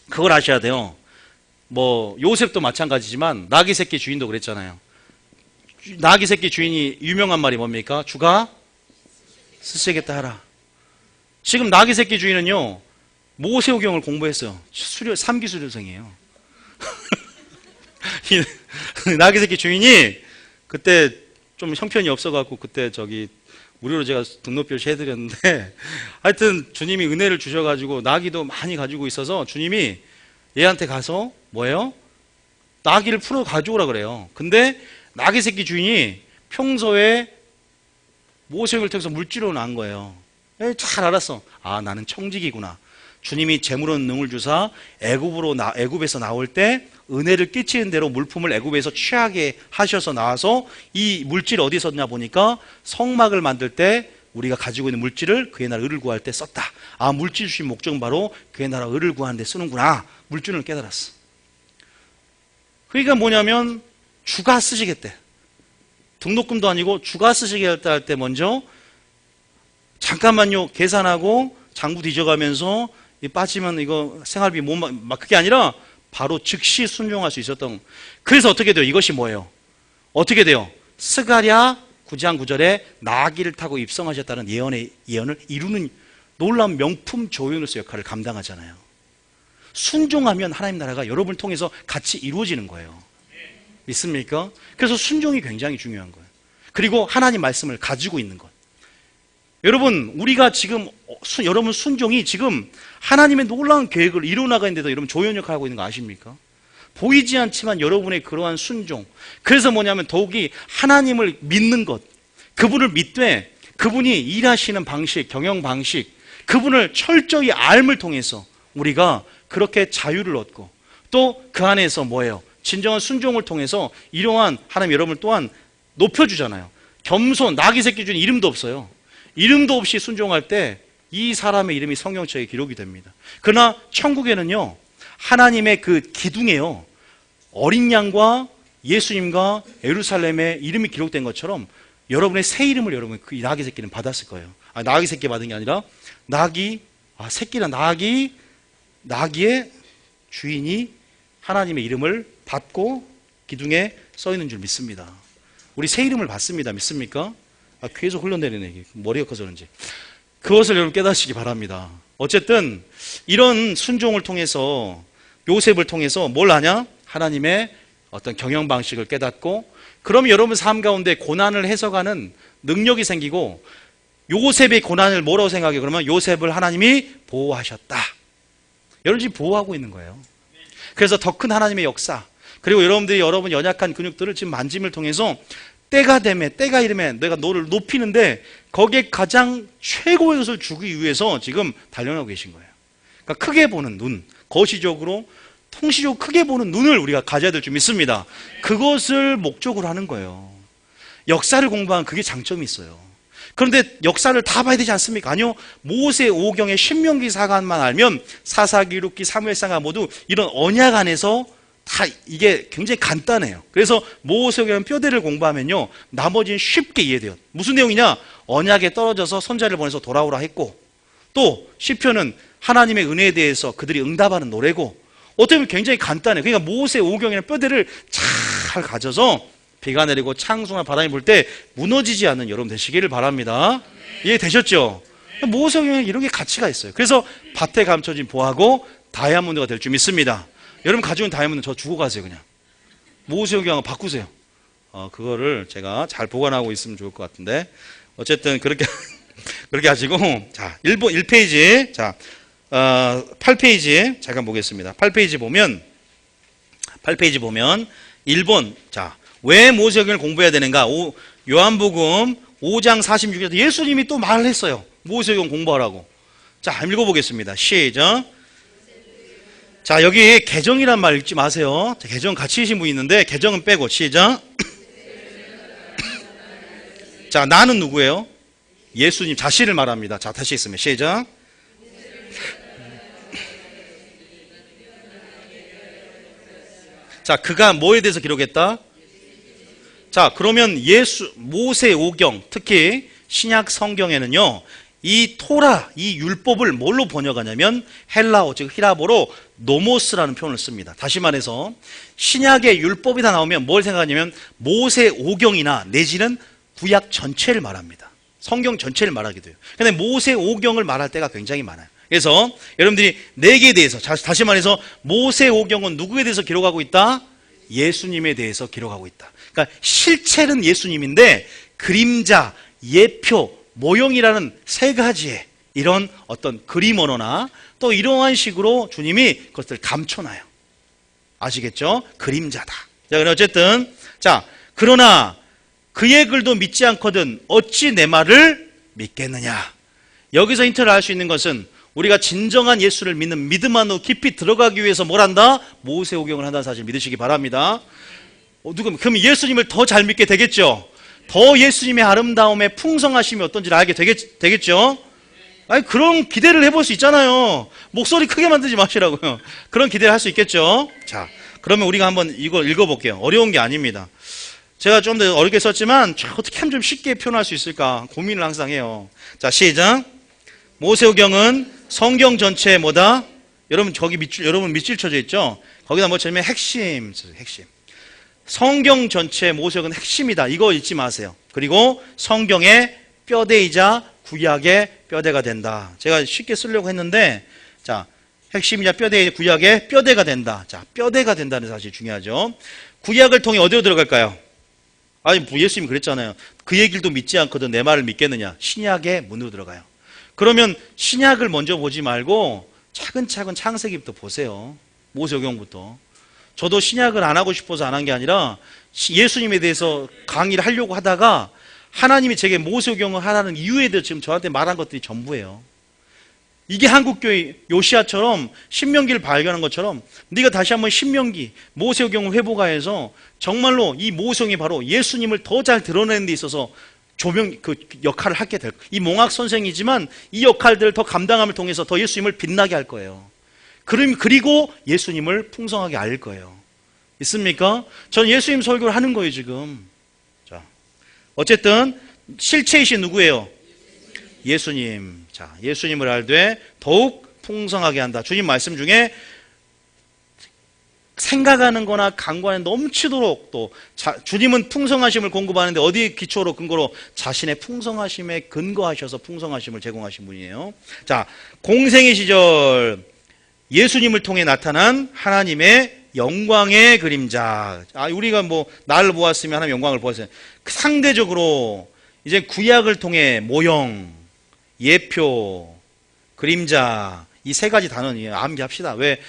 그걸 아셔야 돼요. 요셉도 마찬가지지만 나귀 새끼 주인도 그랬잖아요. 나귀 새끼 주인이 유명한 말이 뭡니까? 주가 쓰시겠다 하라. 지금 나귀 새끼 주인은요, 모세오경을 공부했어요. 3기 수료생이에요. 나귀 새끼 주인이 그때 좀 형편이 없어갖고 그때 무료로 제가 등록비를 해드렸는데, 하여튼 주님이 은혜를 주셔가지고 나귀도 많이 가지고 있어서 주님이 얘한테 가서 나귀를 풀어 가져오라 그래요. 근데 나귀 새끼 주인이 평소에 모세오경을 통해서 물질로 난 거예요. 잘 알았어. 아, 나는 청직이구나. 주님이 재물은 능을 주사 애굽에서 나올 때 은혜를 끼치는 대로 물품을 애굽에서 취하게 하셔서 나와서 이 물질 어디 썼냐 보니까 성막을 만들 때 우리가 가지고 있는 물질을 그의 나라 의를 구할 때 썼다. 아, 물질 주신 목적은 바로 그의 나라 의를 구하는 데 쓰는구나. 물질을 깨달았어. 그러니까 뭐냐면 주가 쓰시겠대. 등록금도 아니고 주가 쓰시겠다 할 때 먼저 잠깐만요 계산하고 장부 뒤져가면서 빠지면 이거 생활비 그게 아니라 바로 즉시 순종할 수 있었던. 그래서 어떻게 돼요? 이것이 뭐예요? 어떻게 돼요? 스가랴 9장 9절에 나귀를 타고 입성하셨다는 예언을 이루는 놀라운 명품 조연으로서 역할을 감당하잖아요. 순종하면 하나님 나라가 여러분을 통해서 같이 이루어지는 거예요. 믿습니까? 그래서 순종이 굉장히 중요한 거예요. 그리고 하나님 말씀을 가지고 있는 것. 여러분, 우리가 지금 여러분 순종이 지금 하나님의 놀라운 계획을 이루어나가는데도 여러분 조연 역할을 하고 있는 거 아십니까? 보이지 않지만 여러분의 그러한 순종. 그래서 뭐냐면 더욱이 하나님을 믿는 것, 그분을 믿되 그분이 일하시는 방식, 경영 방식, 그분을 철저히 알을 통해서 우리가 그렇게 자유를 얻고 또 그 안에서 진정한 순종을 통해서 이러한 하나님 여러분을 또한 높여주잖아요. 겸손, 나귀 새끼 중에 이름도 없어요. 이름도 없이 순종할 때 이 사람의 이름이 성경책에 기록이 됩니다. 그러나 천국에는요, 하나님의 그 기둥에요, 어린 양과 예수님과 예루살렘의 이름이 기록된 것처럼 여러분의 새 이름을 여러분 그 나귀 새끼는 받았을 거예요. 나귀 새끼 받은 게 아니라 새끼나 나귀의 주인이 하나님의 이름을 받고 기둥에 써 있는 줄 믿습니다. 우리 새 이름을 받습니다. 믿습니까? 귀에서 흘러내리네. 이게 머리가 커서 그런지. 그것을 여러분 깨닫시기 바랍니다. 어쨌든 이런 순종을 통해서 요셉을 통해서 뭘 하냐? 하나님의 어떤 경영 방식을 깨닫고 그럼 여러분 삶 가운데 고난을 해석하는 능력이 생기고 요셉의 고난을 뭐라고 생각해요? 그러면 요셉을 하나님이 보호하셨다. 여러분 지금 보호하고 있는 거예요. 그래서 더 큰 하나님의 역사 그리고 여러분들이 여러분 연약한 근육들을 지금 만짐을 통해서 때가 이르면 내가 너를 높이는데 거기에 가장 최고의 것을 주기 위해서 지금 단련하고 계신 거예요. 그러니까 크게 보는 눈, 거시적으로 통시적으로 크게 보는 눈을 우리가 가져야 될 줄 믿습니다. 그것을 목적으로 하는 거예요. 역사를 공부하면 그게 장점이 있어요. 그런데 역사를 다 봐야 되지 않습니까? 아니요. 모세 오경의 신명기 사관만 알면 사사기, 룻기, 사무엘상가 모두 이런 언약 안에서 다 이게 굉장히 간단해요. 그래서 모세오경 뼈대를 공부하면요 나머지는 쉽게 이해돼요. 무슨 내용이냐? 언약에 떨어져서 선자를 보내서 돌아오라 했고 또 시편은 하나님의 은혜에 대해서 그들이 응답하는 노래고 어떻게 보면 굉장히 간단해요. 그러니까 모세오경이라는 뼈대를 잘 가져서 비가 내리고 창수나 바람이 불 때 무너지지 않는 여러분 되시기를 바랍니다. 이해되셨죠? 모세오경에 이런 게 가치가 있어요. 그래서 밭에 감춰진 보화고 다이아몬드가 될 줄 믿습니다. 여러분 가지고 있는 다이아몬드 저 주고 가세요. 그냥 모세오경하고 바꾸세요. 그거를 제가 잘 보관하고 있으면 좋을 것 같은데 어쨌든 그렇게 하시고 자 1페이지 자 8페이지 잠깐 보겠습니다. 8페이지 보면 1번 자 왜 모세오경을 공부해야 되는가? 요한복음 5장 46절에서 예수님이 또 말을 했어요. 모세오경 공부하라고. 자 읽어보겠습니다. 시작. 자 여기 계정이란 말 읽지 마세요. 자, 계정 같이 계신 분이 있는데 계정은 빼고 시작. 자 나는 누구예요? 예수님 자신을 말합니다. 자 다시 있으면 시작. 자 그가 뭐에 대해서 기록했다? 자 그러면 모세오경 특히 신약 성경에는요 이 토라, 이 율법을 뭘로 번역하냐면 헬라어, 즉 히라보로 노모스라는 표현을 씁니다. 다시 말해서 신약의 율법이 다 나오면 뭘 생각하냐면 모세오경이나 내지는 구약 전체를 말합니다. 성경 전체를 말하게 돼요. 근데 모세오경을 말할 때가 굉장히 많아요. 그래서 여러분들이 내게에 대해서 다시 말해서 모세오경은 누구에 대해서 기록하고 있다? 예수님에 대해서 기록하고 있다. 그러니까 실체는 예수님인데 그림자, 예표, 모형이라는 세 가지의 이런 어떤 그림 언어나 또 이러한 식으로 주님이 그것을 감춰놔요. 아시겠죠? 그림자다. 자, 어쨌든 자 그러나 그의 글도 믿지 않거든 어찌 내 말을 믿겠느냐? 여기서 힌트를 알 수 있는 것은 우리가 진정한 예수를 믿는 믿음 안으로 깊이 들어가기 위해서 뭘 한다? 모세오경을 한다는 사실 믿으시기 바랍니다. 그럼 예수님을 더 잘 믿게 되겠죠? 더 예수님의 아름다움의 풍성하심이 어떤지를 알게 되겠죠? 아니, 그런 기대를 해볼 수 있잖아요. 목소리 크게 만들지 마시라고요. 그런 기대를 할 수 있겠죠? 자, 그러면 우리가 한번 이걸 읽어볼게요. 어려운 게 아닙니다. 제가 좀 더 어렵게 썼지만 어떻게 하면 좀 쉽게 표현할 수 있을까 고민을 항상 해요. 자, 시작. 모세오경은 성경 전체에 뭐다? 여러분 여러분 밑줄 쳐져 있죠? 거기다 뭐 처음에 핵심. 성경 전체 모세오경은 핵심이다. 이거 잊지 마세요. 그리고 성경의 뼈대이자 구약의 뼈대가 된다. 제가 쉽게 쓰려고 했는데 자 핵심이자 뼈대 구약의 뼈대가 된다. 자 뼈대가 된다는 사실이 중요하죠. 구약을 통해 어디로 들어갈까요? 아니 예수님이 그랬잖아요. 그의 길도 믿지 않거든 내 말을 믿겠느냐. 신약의 문으로 들어가요. 그러면 신약을 먼저 보지 말고 차근차근 창세기부터 보세요. 모세오경부터. 저도 신약을 안 하고 싶어서 안 한 게 아니라 예수님에 대해서 강의를 하려고 하다가 하나님이 제게 모세오경을 하라는 이유에 대해서 지금 저한테 말한 것들이 전부예요. 이게 한국교회 요시아처럼 신명기를 발견한 것처럼 네가 다시 한번 신명기, 모세오경을 회복하여서 정말로 이 모세오경이 바로 예수님을 더 잘 드러내는 데 있어서 그 역할을 하게 될 거예요. 이 몽학 선생이지만 이 역할들을 더 감당함을 통해서 더 예수님을 빛나게 할 거예요. 그리고 예수님을 풍성하게 알 거예요. 있습니까? 저는 예수님 설교를 하는 거예요 지금. 자, 어쨌든 실체이신 누구예요? 예수님. 자, 예수님을 알되 더욱 풍성하게 한다. 주님 말씀 중에 생각하는 거나 강구하는 넘치도록 또 주님은 풍성하심을 공급하는데 어디 기초로 근거로 자신의 풍성하심에 근거하셔서 풍성하심을 제공하신 분이에요. 자, 공생의 시절 예수님을 통해 나타난 하나님의 영광의 그림자. 우리가 뭐 나를 보았으면 하나님의 영광을 보았어요. 상대적으로 이제 구약을 통해 모형, 예표, 그림자 이 세 가지 단어는 암기합시다. 왜?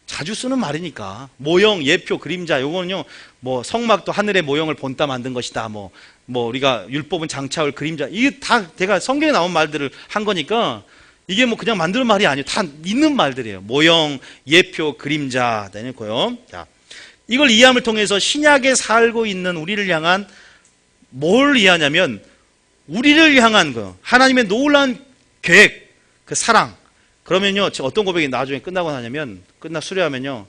자주 쓰는 말이니까. 모형, 예표, 그림자. 요거는요, 뭐 성막도 하늘의 모형을 본따 만든 것이다. 뭐 우리가 율법은 장차올 그림자. 이게 다 제가 성경에 나온 말들을 한 거니까 이게 뭐 그냥 만드는 말이 아니에요. 다 있는 말들이에요. 모형, 예표, 그림자. 다 있고요. 자, 이걸 이해함을 통해서 신약에 살고 있는 우리를 향한 뭘 이해하냐면 우리를 향한 거, 하나님의 놀라운 계획, 그 사랑. 그러면요, 어떤 고백이 나중에 끝나고 나냐면, 수료하면요,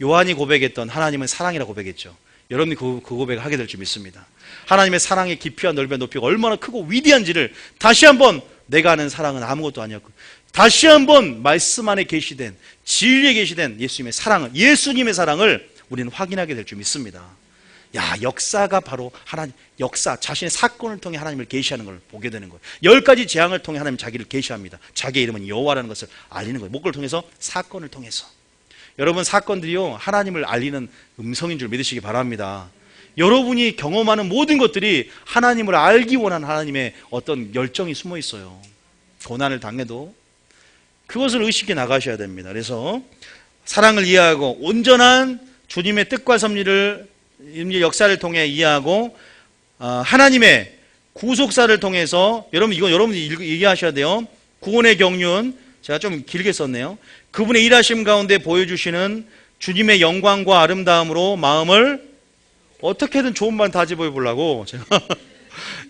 요한이 고백했던 하나님은 사랑이라고 고백했죠. 여러분이 그 고백을 하게 될 줄 믿습니다. 하나님의 사랑의 깊이와 넓이와 높이가 얼마나 크고 위대한지를 다시 한번 내가 아는 사랑은 아무것도 아니었고, 다시 한번 말씀 안에 계시된, 진리에 계시된 예수님의 사랑을, 예수님의 사랑을 우리는 확인하게 될 줄 믿습니다. 야, 역사가 바로 하나님, 역사, 자신의 사건을 통해 하나님을 계시하는 걸 보게 되는 거예요. 10가지 재앙을 통해 하나님 자기를 계시합니다. 자기의 이름은 여호와라는 것을 알리는 거예요. 목을 통해서, 사건을 통해서. 여러분, 사건들이요, 하나님을 알리는 음성인 줄 믿으시기 바랍니다. 여러분이 경험하는 모든 것들이 하나님을 알기 원하는 하나님의 어떤 열정이 숨어 있어요. 고난을 당해도 그것을 의식해 나가셔야 됩니다. 그래서 사랑을 이해하고 온전한 주님의 뜻과 섭리를 역사를 통해 이해하고 하나님의 구속사를 통해서 여러분 이거 여러분이 이해하셔야 돼요. 구원의 경륜 제가 좀 길게 썼네요. 그분의 일하심 가운데 보여주시는 주님의 영광과 아름다움으로 마음을 어떻게든 좋은 말 다 집어 보려고 제가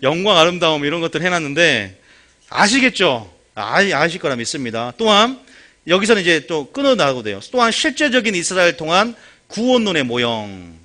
영광 아름다움 이런 것들 해놨는데 아시겠죠? 아실 거라 믿습니다. 또한 여기서는 이제 또 끊어나가도 돼요. 또한 실제적인 이스라엘 통한 구원론의 모형,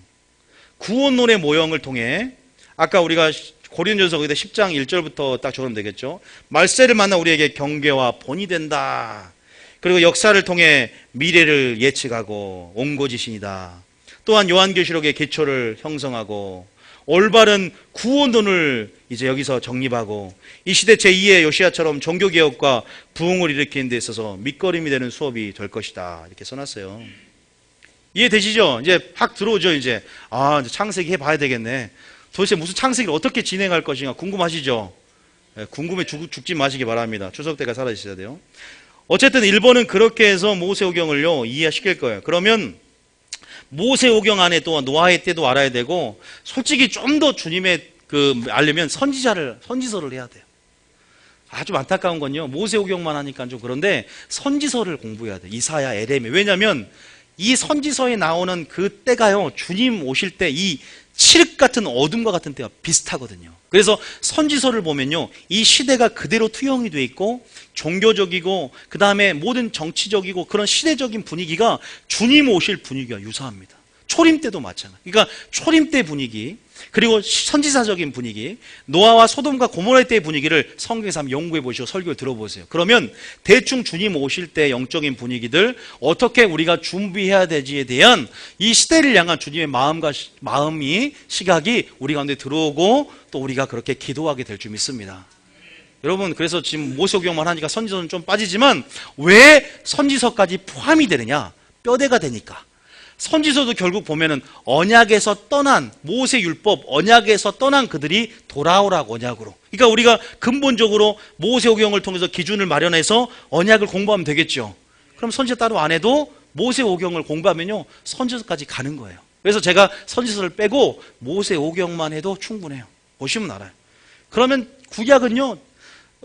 구원론의 모형을 통해 아까 우리가 고린도전서 거기다 10장 1절부터 딱 적으면 되겠죠. 말세를 만나 우리에게 경계와 본이 된다. 그리고 역사를 통해 미래를 예측하고 옹고지신이다. 또한 요한계시록의 기초를 형성하고 올바른 구원론을 이제 여기서 정립하고 이 시대 제2의 요시야처럼 종교개혁과 부흥을 일으키는 데 있어서 밑거름이 되는 수업이 될 것이다. 이렇게 써놨어요. 이해되시죠? 이제 확 들어오죠, 이제. 이제 창세기 해봐야 되겠네. 도대체 무슨 창세기를 어떻게 진행할 것인가 궁금하시죠? 궁금해 죽지 마시기 바랍니다. 추석 때가 살아있어야 돼요. 어쨌든 일본은 그렇게 해서 모세오경을요, 이해시킬 거예요. 그러면 모세오경 안에 또 노아의 때도 알아야 되고, 솔직히 좀 더 주님의 알려면 선지서를 해야 돼요. 아주 안타까운 건요, 모세오경만 하니까 좀 그런데 선지서를 공부해야 돼요. 이사야, 에레미. 왜냐면 이 선지서에 나오는 그 때가요, 주님 오실 때 이 칠흑 같은 어둠과 같은 때가 비슷하거든요. 그래서 선지서를 보면요, 이 시대가 그대로 투영이 돼 있고 종교적이고 그 다음에 모든 정치적이고 그런 시대적인 분위기가 주님 오실 분위기가 유사합니다. 초림 때도 마찬가지. 그러니까 초림 때 분위기, 그리고 선지사적인 분위기, 노아와 소돔과 고모라 때의 분위기를 성경에서 한번 연구해 보시고 설교를 들어보세요. 그러면 대충 주님 오실 때 영적인 분위기들, 어떻게 우리가 준비해야 되지에 대한 이 시대를 향한 주님의 시각이 우리 가운데 들어오고 또 우리가 그렇게 기도하게 될 줄 믿습니다. 여러분, 그래서 지금 모세오경만 하니까 선지서는 좀 빠지지만 왜 선지서까지 포함이 되느냐? 뼈대가 되니까. 선지서도 결국 보면은 언약에서 떠난, 모세율법 언약에서 떠난 그들이 돌아오라고, 언약으로. 그러니까 우리가 근본적으로 모세오경을 통해서 기준을 마련해서 언약을 공부하면 되겠죠. 그럼 선지서 따로 안 해도 모세오경을 공부하면요, 선지서까지 가는 거예요. 그래서 제가 선지서를 빼고 모세오경만 해도 충분해요. 보시면 알아요. 그러면 구약은요,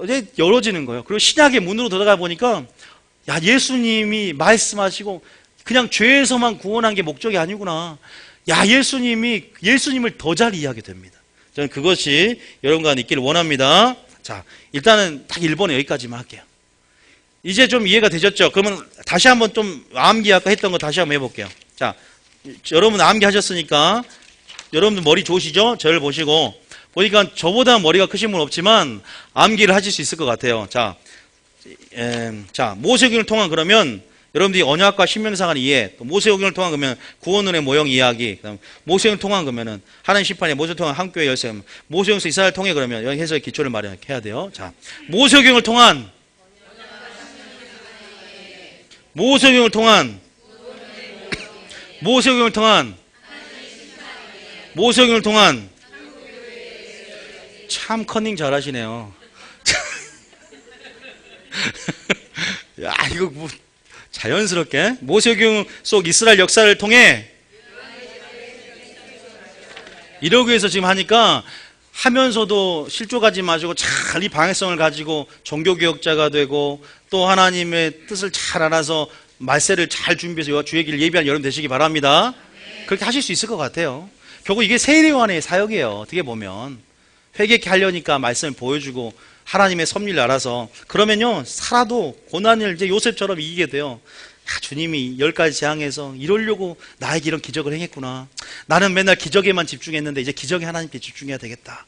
이제 열어지는 거예요. 그리고 신약의 문으로 들어가 보니까, 야, 예수님이 말씀하시고 그냥 죄에서만 구원한 게 목적이 아니구나. 야, 예수님을 더 잘 이해하게 됩니다. 저는 그것이 여러분과 있기를 원합니다. 자, 일단은 딱 1번에 여기까지만 할게요. 이제 좀 이해가 되셨죠? 그러면 다시 한번 좀 암기 아까 했던 거 다시 한번 해볼게요. 자, 여러분 암기 하셨으니까 여러분들 머리 좋으시죠? 저를 보시고 보니까 저보다 머리가 크신 분 없지만 암기를 하실 수 있을 것 같아요. 자, 모세오경을 통한 그러면 여러분들이 언약과 신명상을 이해, 또 모세오경을 통한 그러면 구원론의 모형 이야기, 그다음 모세오경을 통한 그러면은 하나님 심판에 모세를 통한 한교회 열쇠, 모세오경에서 이스라엘 통해 그러면 여기 해석의 기초를 마련해야 돼요. 자, 모세오경을 통한 모세오경을 통한 모세오경을 통한 모세오경을 통한 참 커닝 잘하시네요. 야, 이거 뭐 자연스럽게 모세오경 속 이스라엘 역사를 통해 이러기 위해서 지금 하니까 하면서도 실족하지 마시고 잘 이 방해성을 가지고 종교개혁자가 되고 또 하나님의 뜻을 잘 알아서 말세를 잘 준비해서 주의 길 예비한 여러분 되시기 바랍니다. 그렇게 하실 수 있을 것 같아요. 결국 이게 세례요한의 사역이에요. 어떻게 보면 회개케 하려니까 말씀을 보여주고 하나님의 섭리를 알아서 그러면요 살아도 고난을 이제 요셉처럼 이기게 돼요. 야, 주님이 10가지 재앙에서 이러려고 나에게 이런 기적을 행했구나. 나는 맨날 기적에만 집중했는데 이제 기적에 하나님께 집중해야 되겠다.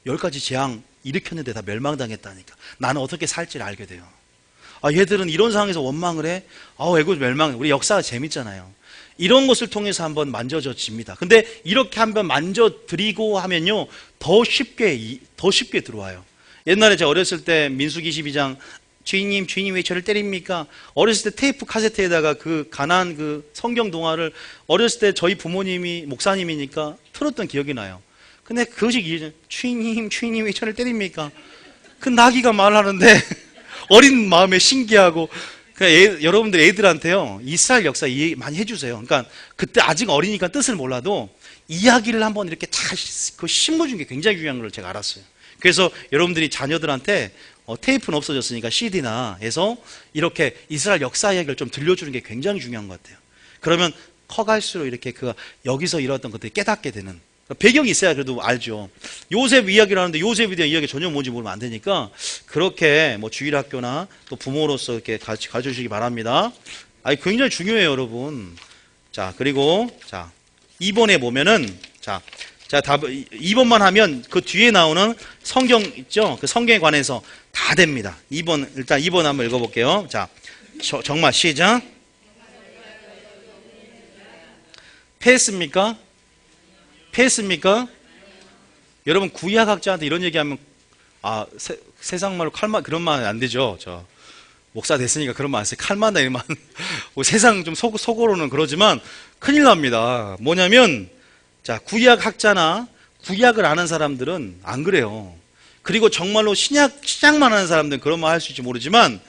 10가지 재앙 일으켰는데 다 멸망당했다니까. 나는 어떻게 살지를 알게 돼요. 아, 얘들은 이런 상황에서 원망을 해? 애국 멸망. 우리 역사가 재밌잖아요. 이런 것을 통해서 한번 만져집니다. 근데 이렇게 한번 만져드리고 하면요 더 쉽게 들어와요. 옛날에 제가 어렸을 때 민수기 22장 주인님 왜 저를 때립니까? 어렸을 때 테이프 카세트에다가 그 가난 그 성경 동화를 어렸을 때 저희 부모님이 목사님이니까 틀었던 기억이 나요. 근데 그것이 주인님 왜 저를 때립니까? 그 나귀가 말하는데 어린 마음에 신기하고 여러분들 애들한테요 이스라엘 역사 이해 많이 해주세요. 그러니까 그때 아직 어리니까 뜻을 몰라도 이야기를 한번 이렇게 잘 심어준 게 굉장히 중요한 걸 제가 알았어요. 그래서 여러분들이 자녀들한테 테이프는 없어졌으니까 CD나 해서 이렇게 이스라엘 역사 이야기를 좀 들려주는 게 굉장히 중요한 것 같아요. 그러면 커갈수록 이렇게 여기서 일어났던 것들이 깨닫게 되는 배경이 있어야 그래도 알죠. 요셉 이야기를 하는데 요셉에 대한 이야기 전혀 뭔지 모르면 안 되니까 그렇게 뭐 주일학교나 또 부모로서 이렇게 같이 가르쳐주시기 바랍니다. 굉장히 중요해요, 여러분. 자, 그리고 2번에 보면은 2번만 하면 그 뒤에 나오는 성경 있죠? 그 성경에 관해서 다 됩니다. 2번, 일단 2번 한번 읽어볼게요. 자, 정말 시작. 패했습니까? 여러분 구약학자한테 이런 얘기하면 세상 말로 칼만 그런 말 안 되죠. 저 목사 됐으니까 그런 말 안 써요. 칼만다 이런 말. 세상 좀 속으로는 그러지만 큰일 납니다. 뭐냐면 구약학자나 구약을 아는 사람들은 안 그래요. 그리고 정말로 신약만 아는 사람들은 그런 말 할 수 있을지 모르지만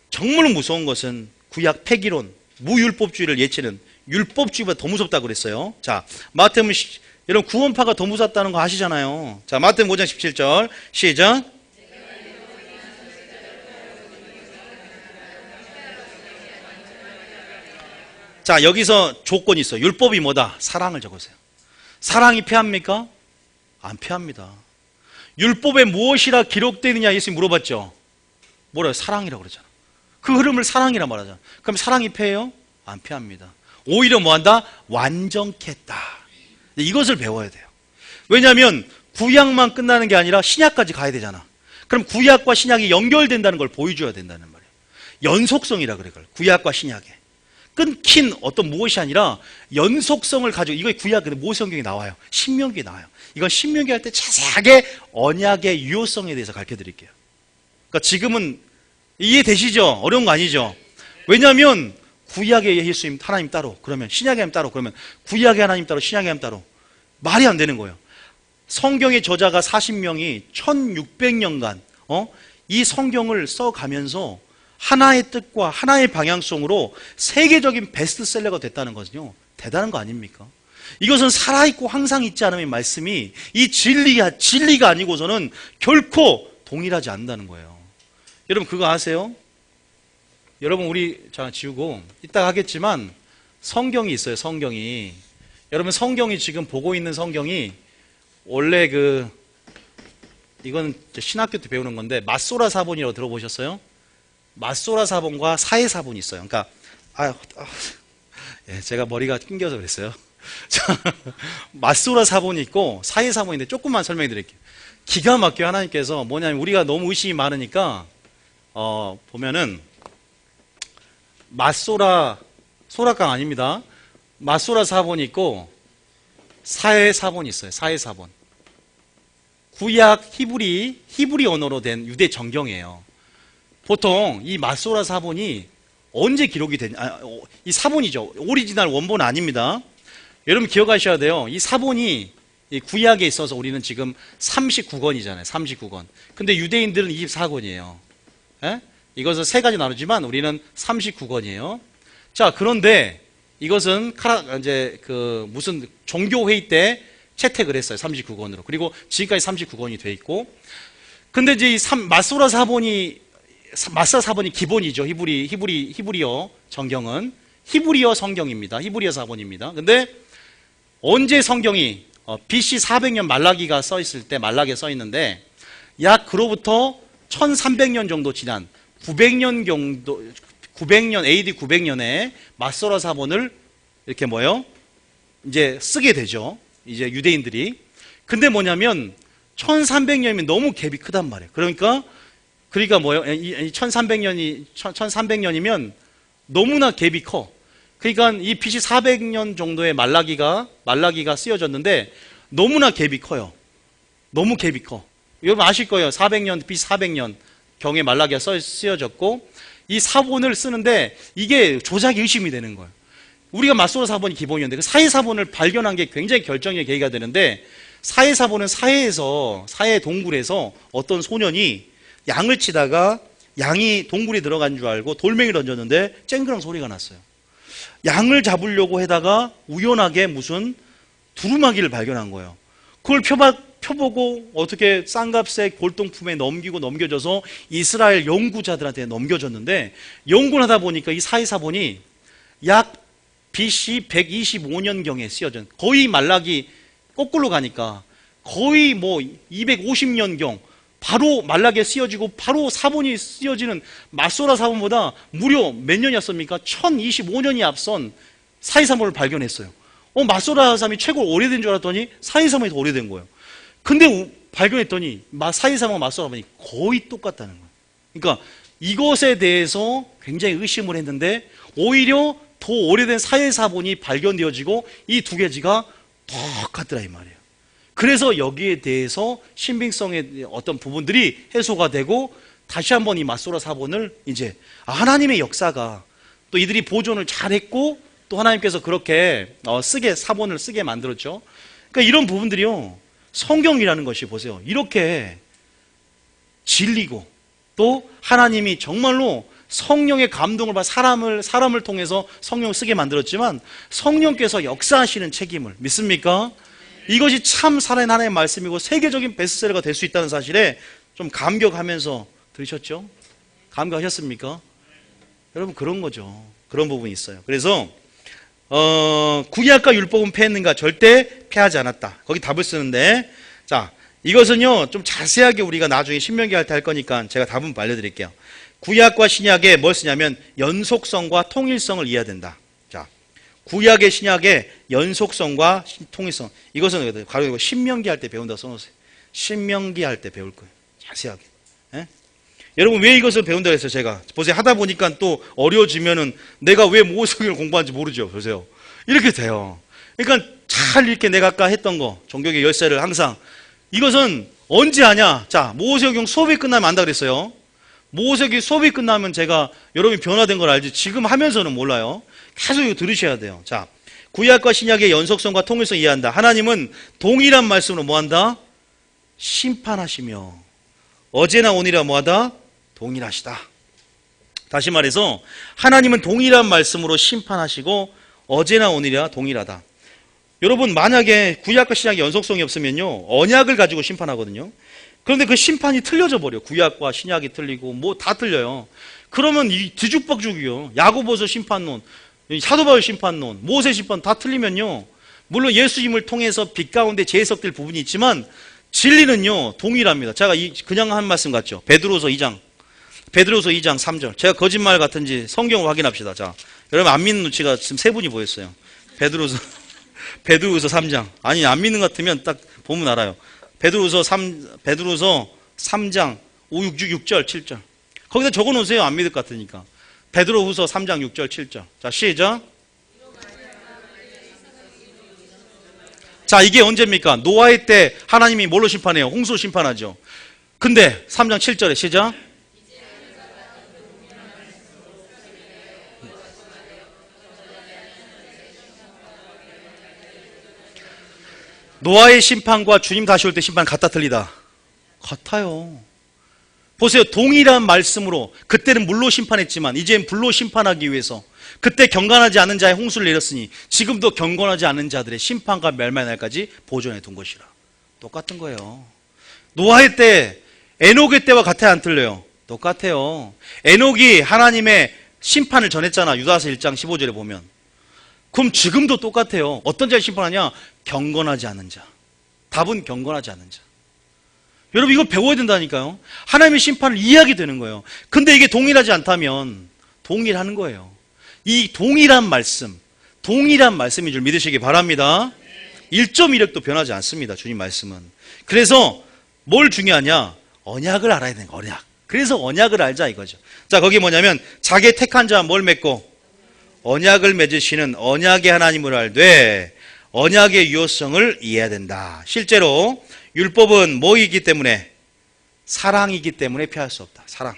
정말 무서운 것은 구약 폐기론, 무율법주의를 예치는 율법주의보다 더 무섭다고 그랬어요. 자, 마태복음 여러분 구원파가 더 무섭다는 거 아시잖아요. 자, 마태복음 5장 17절 시작. 자, 여기서 조건이 있어요. 율법이 뭐다? 사랑을 적으세요. 사랑이 패합니까? 안 패합니다. 율법에 무엇이라 기록되느냐 예수님이 물어봤죠. 뭐래요? 사랑이라고 그러잖아. 그 흐름을 사랑이라 말하잖아. 그럼 사랑이 패해요? 안 패합니다. 오히려 뭐한다? 완전케 했다. 이것을 배워야 돼요. 왜냐하면 구약만 끝나는 게 아니라 신약까지 가야 되잖아. 그럼 구약과 신약이 연결된다는 걸 보여줘야 된다는 말이에요. 연속성이라 그래. 구약과 신약에 끊긴 어떤 무엇이 아니라 연속성을 가지고, 이거 구약 모세성경에 나와요. 신명기에 나와요. 이건 신명기 할 때 자세하게 언약의 유효성에 대해서 가르쳐 드릴게요. 그러니까 지금은 이해되시죠? 어려운 거 아니죠? 왜냐하면 구약의 예수님 하나님 따로, 그러면 신약의 하나님 따로, 그러면 구약의 하나님 따로, 신약의 하나님 따로 말이 안 되는 거예요. 성경의 저자가 40명이 1600년간 이 성경을 써가면서 하나의 뜻과 하나의 방향성으로 세계적인 베스트셀러가 됐다는 것은요 대단한 거 아닙니까? 이것은 살아있고 항상 있지 않으면 말씀이 이 진리가 아니고서는 결코 동일하지 않는다는 거예요. 여러분 그거 아세요? 여러분 우리 지우고 이따가 하겠지만 성경이 있어요. 성경이. 여러분 성경이 지금 보고 있는 성경이 원래 이건 신학교 때 배우는 건데 마소라 사본이라고 들어보셨어요? 마소라 사본과 사해 사본이 있어요. 그러니까 제가 머리가 낑겨서 그랬어요. 자, 맞소라 사본이 있고 사해 사본인데 조금만 설명해 드릴게요. 기가 막혀 하나님께서 뭐냐면 우리가 너무 의심이 많으니까 보면은 맞소라 소라강 아닙니다. 맞소라 사본이 있고 사해 사본이 있어요. 사해 사본. 구약 히브리 언어로 된 유대 정경이에요. 보통 이 맞소라 사본이 언제 기록이 되냐? 이 사본이죠. 오리지널 원본 아닙니다. 여러분 기억하셔야 돼요. 이 사본이 이 구약에 있어서 우리는 지금 39권이잖아요. 39권. 근데 유대인들은 24권이에요. 예? 이것은 세 가지 나누지만 우리는 39권이에요. 자, 그런데 이것은 이제 무슨 종교 회의 때 채택을 했어요. 39권으로. 그리고 지금까지 39권이 돼 있고. 근데 이제 이 맞소라 사본이 기본이죠. 히브리어 정경은 히브리어 성경입니다. 히브리어 사본입니다. 근데 언제 성경이 BC 400년 말라기가 써 있을 때 말라기에 써 있는데 약 그로부터 1300년 정도 지난 900년 AD 900년에 맞소라 사본을 이렇게 이제 쓰게 되죠. 이제 유대인들이. 근데 뭐냐면 1300년이면 너무 갭이 크단 말이에요. 그러니까 1300년이면 너무나 갭이 커. 그러니까 이 BC 400년 정도의 말라기가 쓰여졌는데 너무나 갭이 커요. 너무 갭이 커. 여러분 아실 거예요. BC 400년 경에 말라기가 쓰여졌고 이 사본을 쓰는데 이게 조작이 의심이 되는 거예요. 우리가 맞소라 사본이 기본이었는데 그 사해 사본을 발견한 게 굉장히 결정의 계기가 되는데 사해 사본은 사해 동굴에서 어떤 소년이 양을 치다가 양이 동굴에 들어간 줄 알고 돌멩이를 던졌는데 쨍그랑 소리가 났어요. 양을 잡으려고 하다가 우연하게 무슨 두루마기를 발견한 거예요. 그걸 펴보고 어떻게 쌍값에 골동품에 넘겨져서 이스라엘 연구자들한테 넘겨졌는데 연구를 하다 보니까 이 사해 사본이 약 BC 125년경에 쓰여진 거의 말라기 거꾸로 가니까 거의 250년경 바로 말라기에 쓰여지고 바로 사본이 쓰여지는 맞소라 사본보다 무려 몇 년이었습니까? 1025년이 앞선 사해 사본을 발견했어요. 맞소라 사본이 최고 오래된 줄 알았더니 사해 사본이 더 오래된 거예요. 근데 발견했더니 사해 사본과 맞소라 사본이 거의 똑같다는 거예요. 그러니까 이것에 대해서 굉장히 의심을 했는데 오히려 더 오래된 사해 사본이 발견되어지고 이 두 가지가 똑같더라 이 말이에요. 그래서 여기에 대해서 신빙성의 어떤 부분들이 해소가 되고 다시 한번 이 맞소라 사본을 이제 하나님의 역사가 또 이들이 보존을 잘했고 또 하나님께서 그렇게 사본을 쓰게 만들었죠. 그러니까 이런 부분들이요. 성경이라는 것이 보세요. 이렇게 진리고 또 하나님이 정말로 성령의 감동을 받아 사람을 통해서 성령을 쓰게 만들었지만 성령께서 역사하시는 책임을 믿습니까? 이것이 참 살아있는 하나님의 말씀이고 세계적인 베스트셀러가 될 수 있다는 사실에 좀 감격하면서 들으셨죠? 감격하셨습니까? 여러분 그런 거죠. 그런 부분이 있어요. 그래서 구약과 율법은 패했는가? 절대 패하지 않았다. 거기 답을 쓰는데 자 이것은요 좀 자세하게 우리가 나중에 신명기 할 때 할 거니까 제가 답은 알려드릴게요. 구약과 신약에 뭘 쓰냐면 연속성과 통일성을 이해해야 된다. 자, 구약의 신약의 연속성과 통일성. 이것은 가로 신명기 할 때 배운다고 써놓으세요. 신명기 할 때 배울 거예요. 자세하게. 예? 여러분 왜 이것을 배운다고 했어요? 제가 보세요. 하다 보니까 또 어려워지면은 내가 왜 모세기를 공부하는지 모르죠. 보세요. 이렇게 돼요. 그러니까 잘 이렇게 내가 아까 했던 거 종교의 열쇠를 항상 이것은 언제 하냐? 자, 모세기 수업이 끝나면 안다 그랬어요. 모세기 수업이 끝나면 제가 여러분이 변화된 걸 알지 지금 하면서는 몰라요. 계속 이거 들으셔야 돼요. 자, 구약과 신약의 연속성과 통일성 이해한다. 하나님은 동일한 말씀으로 뭐한다? 심판하시며 어제나 오늘이라 뭐하다? 동일하시다. 다시 말해서 하나님은 동일한 말씀으로 심판하시고 어제나 오늘이라 동일하다. 여러분 만약에 구약과 신약의 연속성이 없으면요 언약을 가지고 심판하거든요. 그런데 그 심판이 틀려져 버려. 구약과 신약이 틀리고 뭐 다 틀려요. 그러면 이 뒤죽박죽이요. 야고보서 심판론, 사도바울 심판론, 모세 심판 다 틀리면요. 물론 예수님을 통해서 빛 가운데 재해석될 부분이 있지만 진리는요 동일합니다. 제가 그냥 한 말씀 같죠. 베드로서 2장 3절. 제가 거짓말 같은지 성경을 확인합시다. 자, 여러분 안 믿는 눈치가 지금 세 분이 보였어요. 베드로서 베드로후서 3장. 아니, 안 믿는 것 같으면 딱 보면 알아요. 베드로후서 3장 6절 7절. 거기다 적어 놓으세요. 안 믿을 것 같으니까. 베드로후서 3장 6절 7절. 자, 시작. 자, 이게 언제입니까? 노아의 때 하나님이 뭘로 심판해요? 홍수로 심판하죠. 근데 3장 7절에 시작. 노아의 심판과 주님 다시 올 때 심판 같다 틀리다? 같아요. 보세요. 동일한 말씀으로 그때는 물로 심판했지만 이제는 불로 심판하기 위해서 그때 경건하지 않은 자의 홍수를 내렸으니 지금도 경건하지 않은 자들의 심판과 멸망의 날까지 보존해 둔 것이라. 똑같은 거예요. 노아의 때, 에녹의 때와 같아요, 안 틀려요? 똑같아요. 에녹이 하나님의 심판을 전했잖아. 유다서 1장 15절에 보면. 그럼 지금도 똑같아요. 어떤 자를 심판하냐? 경건하지 않은 자. 답은 경건하지 않은 자. 여러분, 이거 배워야 된다니까요. 하나님의 심판을 이해하게 되는 거예요. 근데 이게 동일하지 않다면 동일하는 거예요. 이 동일한 말씀인 줄 믿으시기 바랍니다. 1.1획도 변하지 않습니다. 주님 말씀은. 그래서 뭘 중요하냐? 언약을 알아야 되는 거예요. 언약. 그래서 언약을 알자 이거죠. 자, 거기 뭐냐면 자기의 택한 자 뭘 맺고 언약을 맺으시는 언약의 하나님을 알되 언약의 유효성을 이해해야 된다. 실제로 율법은 뭐이기 때문에? 사랑이기 때문에 피할 수 없다. 사랑.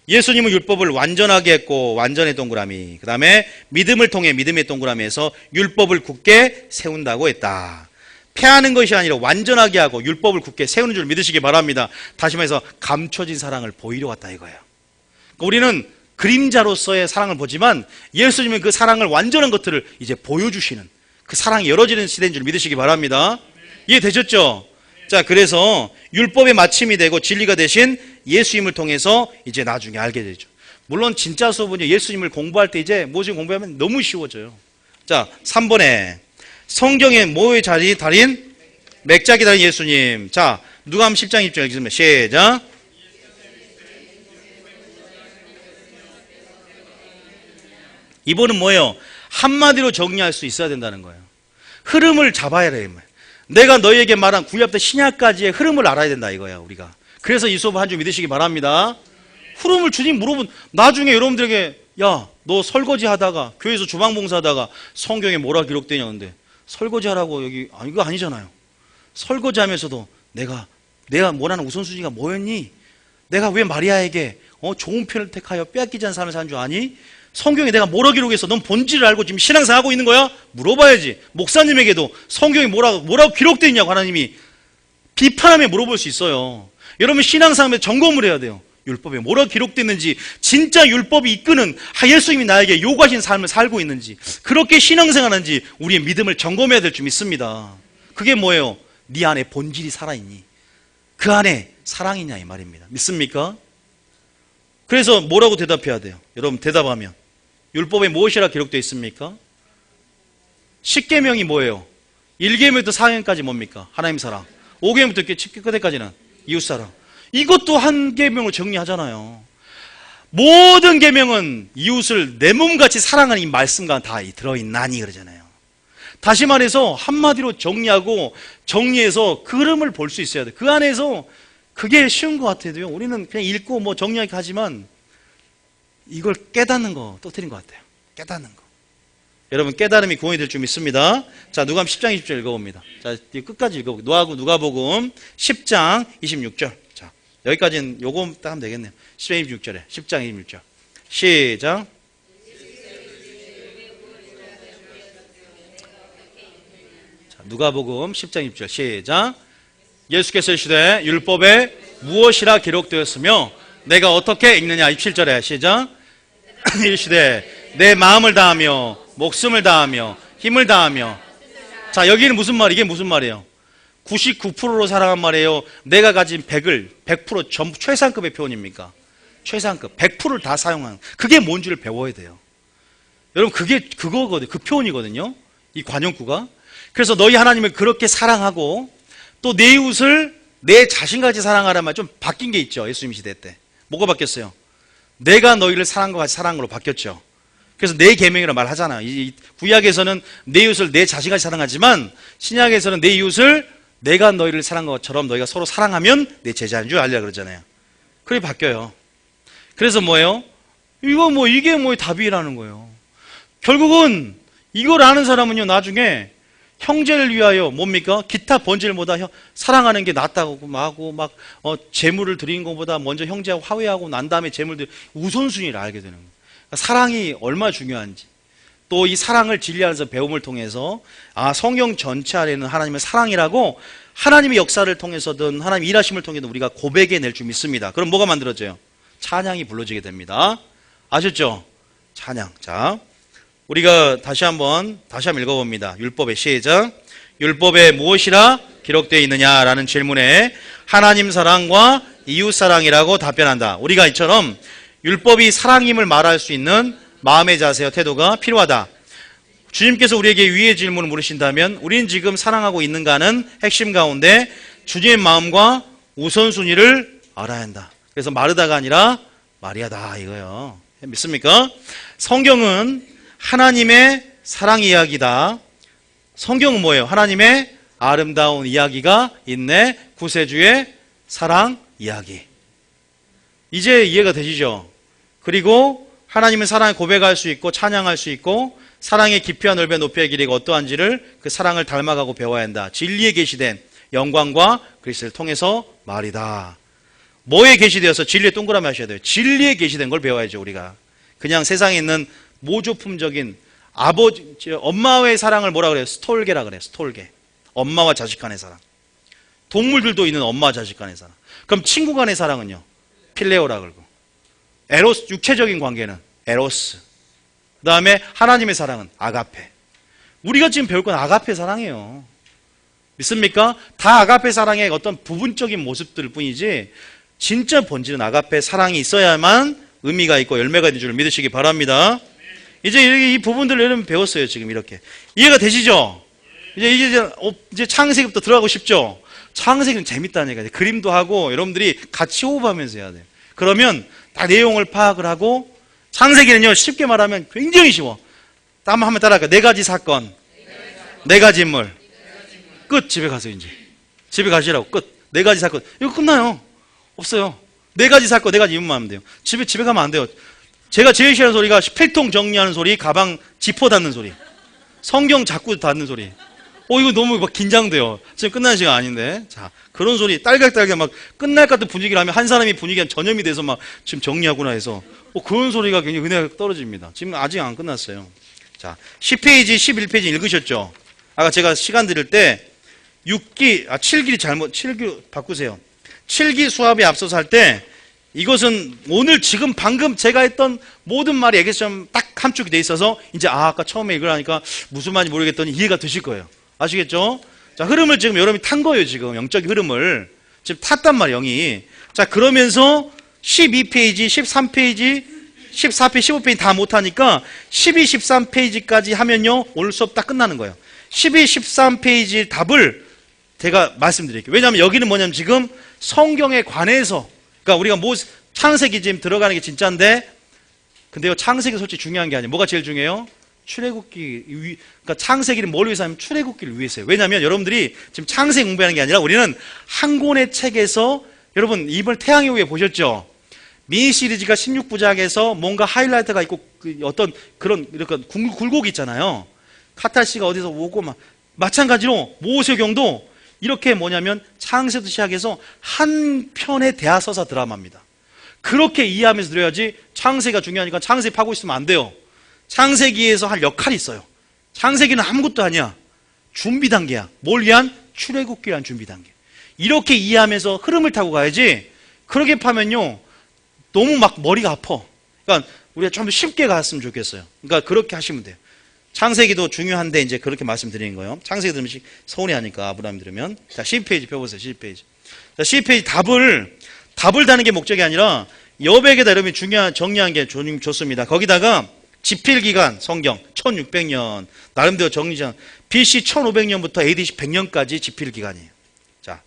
예수님은 율법을 완전하게 했고 완전의 동그라미, 그 다음에 믿음을 통해 믿음의 동그라미에서 율법을 굳게 세운다고 했다. 폐하는 것이 아니라 완전하게 하고 율법을 굳게 세우는 줄 믿으시기 바랍니다. 다시 말해서 감춰진 사랑을 보이려 왔다 이거예요. 우리는 그림자로서의 사랑을 보지만 예수님은 그 사랑을 완전한 것들을 이제 보여주시는 그 사랑이 열어지는 시대인 줄 믿으시기 바랍니다. 이해되셨죠? 자, 그래서 율법의 마침이 되고 진리가 되신 예수님을 통해서 이제 나중에 알게 되죠. 물론 진짜 수업은요, 예수님을 공부할 때 이제 뭐지 공부하면 너무 쉬워져요. 자, 3번에 성경의 뭐의 자리 달인? 맥작이 달인 예수님. 자, 누가복음 10장 1절 읽겠습니다. 시작. 이번은 뭐예요? 한마디로 정리할 수 있어야 된다는 거예요. 흐름을 잡아야 돼요. 내가 너희에게 말한 구약부터 신약까지의 흐름을 알아야 된다 이거야 우리가. 그래서 이 수업을 한 줄 믿으시기 바랍니다. 흐름을 주님 물어본 나중에 여러분들에게 야, 너 설거지 하다가 교회에서 주방봉사 하다가 성경에 뭐라 기록되냐 근데 설거지 하라고 여기 이거 아니잖아요. 설거지 하면서도 내가 원하는 우선순위가 뭐였니? 내가 왜 마리아에게 좋은 편을 택하여 빼앗기지 않은 삶을 사는 줄 아니? 성경에 내가 뭐라 기록했어? 넌 본질을 알고 지금 신앙생활하고 있는 거야? 물어봐야지. 목사님에게도 성경에 뭐라고 기록되어 있냐고 하나님이 비판하며 물어볼 수 있어요. 여러분 신앙생활에 점검을 해야 돼요. 율법에 뭐라고 기록됐는지, 진짜 율법이 이끄는 예수님이 나에게 요구하신 삶을 살고 있는지, 그렇게 신앙생활하는지 우리의 믿음을 점검해야 될 줄 믿습니다. 그게 뭐예요? 네 안에 본질이 살아있니? 그 안에 사랑이냐 이 말입니다. 믿습니까? 그래서 뭐라고 대답해야 돼요? 여러분 대답하면 율법에 무엇이라 기록되어 있습니까? 10계명이 뭐예요? 1계명부터 4계명까지 뭡니까? 하나님 사랑. 5계명부터 끝에까지는 이웃사랑. 이것도 한 계명으로 정리하잖아요. 모든 계명은 이웃을 내 몸같이 사랑하는 이 말씀과 다 들어있나니 그러잖아요. 다시 말해서 한마디로 정리하고 정리해서 그림을 볼 수 있어야 돼요. 그 안에서 그게 쉬운 것 같아도요. 우리는 그냥 읽고 뭐 정리하게 하지만 이걸 깨닫는 거 또 틀린 것 같아요. 깨닫는 거. 여러분 깨달음이 구원이 될 줄 믿습니다. 자, 누가복음 10장 20절 읽어봅니다. 자, 끝까지 읽어볼게요. 누가복음 10장 26절. 자, 여기까지는 요거 딱 하면 되겠네요. 10장 26절에 10장 26절. 시작. 자, 누가복음 10장 20절 시작. 예수께서 이르시되 율법에 무엇이라 기록되었으며 내가 어떻게 읽느냐. 27절에 시작. 이르시되 내 마음을 다하며 목숨을 다하며 힘을 다하며. 자, 여기는 무슨 말이에요? 이게 무슨 말이에요? 99%로 사랑한 말이에요? 내가 가진 100% 전부 최상급의 표현입니까? 최상급 100%를 다 사용하는, 그게 뭔지를 배워야 돼요. 여러분 그게 그거거든요. 그 표현이거든요. 이 관용구가. 그래서 너희 하나님을 그렇게 사랑하고 또 내 이웃을 내 자신같이 사랑하라는 말 좀 바뀐 게 있죠. 예수님 시대 때 뭐가 바뀌었어요? 내가 너희를 사랑과 같이 사랑으로 바뀌었죠. 그래서 내 계명이라 말하잖아. 이 구약에서는 내 이웃을 내 자식같이 사랑하지만 신약에서는 내 이웃을 내가 너희를 사랑한 것처럼 너희가 서로 사랑하면 내 제자인 줄 알려 그러잖아요. 그게 바뀌어요. 그래서 뭐예요? 이게 답이라는 거예요. 결국은 이걸 아는 사람은요, 나중에 형제를 위하여 뭡니까? 기타 번제물보다 사랑하는 게 낫다고 하고 재물을 드리는 것보다 먼저 형제하고 화해하고 난 다음에 재물들 우선순위를 알게 되는 거예요. 그러니까 사랑이 얼마나 중요한지, 또 이 사랑을 진리하면서 배움을 통해서 성경 전체 안에는 하나님의 사랑이라고 하나님의 역사를 통해서든 하나님 일하심을 통해서든 우리가 고백해낼 줄 믿습니다. 그럼 뭐가 만들어져요? 찬양이 불러지게 됩니다. 아셨죠? 찬양. 자, 우리가 다시 한번 읽어봅니다. 율법의 시작. 율법에 무엇이라 기록되어 있느냐라는 질문에 하나님 사랑과 이웃 사랑이라고 답변한다. 우리가 이처럼 율법이 사랑임을 말할 수 있는 마음의 자세와 태도가 필요하다. 주님께서 우리에게 위의 질문을 물으신다면 우리는 지금 사랑하고 있는가는 핵심 가운데 주님의 마음과 우선순위를 알아야 한다. 그래서 마르다가 아니라 마리아다 이거예요. 믿습니까? 성경은 하나님의 사랑 이야기다. 성경은 뭐예요? 하나님의 아름다운 이야기가 있네. 구세주의 사랑 이야기. 이제 이해가 되시죠? 그리고 하나님의 사랑을 고백할 수 있고 찬양할 수 있고 사랑의 깊이와 넓이와 높이의 길이가 어떠한지를 그 사랑을 닮아가고 배워야 한다. 진리에 계시된 영광과 그리스도를 통해서 말이다. 뭐에 계시되어서 진리에 동그라미 하셔야 돼요. 진리에 계시된 걸 배워야죠. 우리가 그냥 세상에 있는 모조품적인 엄마의 사랑을 뭐라 그래요? 스톨게라 그래요. 스톨게. 엄마와 자식 간의 사랑. 동물들도 있는 엄마와 자식 간의 사랑. 그럼 친구 간의 사랑은요? 필레오라 그러고. 에로스, 육체적인 관계는 에로스. 그 다음에 하나님의 사랑은 아가페. 우리가 지금 배울 건 아가페 사랑이에요. 믿습니까? 다 아가페 사랑의 어떤 부분적인 모습들 뿐이지 진짜 본질은 아가페 사랑이 있어야만 의미가 있고 열매가 있는 줄 믿으시기 바랍니다. 이제 이 부분들을 여러분 배웠어요. 지금 이렇게 이해가 되시죠? 이제 창세기부터 들어가고 싶죠? 창세기는 재밌다는 얘기예요. 그림도 하고 여러분들이 같이 호흡하면서 해야 돼요. 그러면 다 내용을 파악을 하고 창세기는요 쉽게 말하면 굉장히 쉬워. 한번 따라할까요? 4가지 사건, 4가지 인물. 끝. 집에 가서 이제 집에 가시라고. 끝. 4가지 사건. 이거 끝나요. 없어요. 4가지 사건, 4가지 인물만 하면 돼요. 집에 가면 안 돼요. 제가 제일 싫어하는 소리가 필통 정리하는 소리, 가방 지퍼 닫는 소리, 성경 자꾸 닫는 소리. 이거 너무 막 긴장돼요. 지금 끝나는 시간 아닌데. 자, 그런 소리 딸깍딸깍 막 끝날 것 같은 분위기를 하면 한 사람이 분위기가 전염이 돼서 막 지금 정리하구나 해서 그런 소리가 굉장히 은혜가 떨어집니다. 지금 아직 안 끝났어요. 자, 10페이지, 11페이지 읽으셨죠? 아까 제가 시간 드릴 때 7기 바꾸세요. 7기 수업에 앞서서 할 때 이것은 오늘 지금 방금 제가 했던 모든 말이 에게스처럼 딱 함축이 돼 있어서 이제 아까 처음에 읽으라니까 무슨 말인지 모르겠더니 이해가 되실 거예요. 아시겠죠? 자, 흐름을 지금 여러분이 탄 거예요. 지금 영적인 흐름을 지금 탔단 말이에요. 영이. 자, 그러면서 12페이지, 13페이지, 14페이지, 15페이지 다 못하니까 12, 13페이지까지 하면요 오늘 수업 딱 끝나는 거예요. 12, 13페이지 답을 제가 말씀드릴게요. 왜냐하면 여기는 뭐냐면 지금 성경에 관해서 그러니까 우리가 창세기 지금 들어가는 게 진짜인데 근데요 창세기 솔직히 중요한 게 아니에요. 뭐가 제일 중요해요? 출애굽기. 그러니까 창세기를 뭘 위해서 하면 출애굽기를 위해서요. 왜냐하면 여러분들이 지금 창세기 공부하는 게 아니라 우리는 한 권의 책에서 여러분 이번 태양의 후예 보셨죠? 미니 시리즈가 16부작에서 뭔가 하이라이트가 있고 어떤 그런 굴곡이 있잖아요. 카탈씨가 어디서 오고 마찬가지로 모세경도 이렇게 뭐냐면 창세부터 시작해서 한 편의 대하서사 드라마입니다. 그렇게 이해하면서 들어야지 창세기가 중요하니까 창세기 파고 있으면 안 돼요. 창세기에서 할 역할이 있어요. 창세기는 아무것도 아니야. 준비 단계야. 뭘 위한? 출애굽기란 준비 단계. 이렇게 이해하면서 흐름을 타고 가야지 그렇게 파면요 너무 막 머리가 아파. 그러니까 우리가 좀 더 쉽게 갔으면 좋겠어요. 그러니까 그렇게 하시면 돼요. 창세기도 중요한데 이제 그렇게 말씀드리는 거예요. 창세기 들으면 서운해 하니까 아브라함 들으면. 자, 12페이지 펴보세요. 12페이지. 자, 12페이지 답을 다는 게 목적이 아니라 여백에다 여러분이 정리한 게 좋습니다. 거기다가 집필기간 성경 1600년 나름대로 정리장 BC 1500년부터 AD 100년까지 집필기간이에요. 자,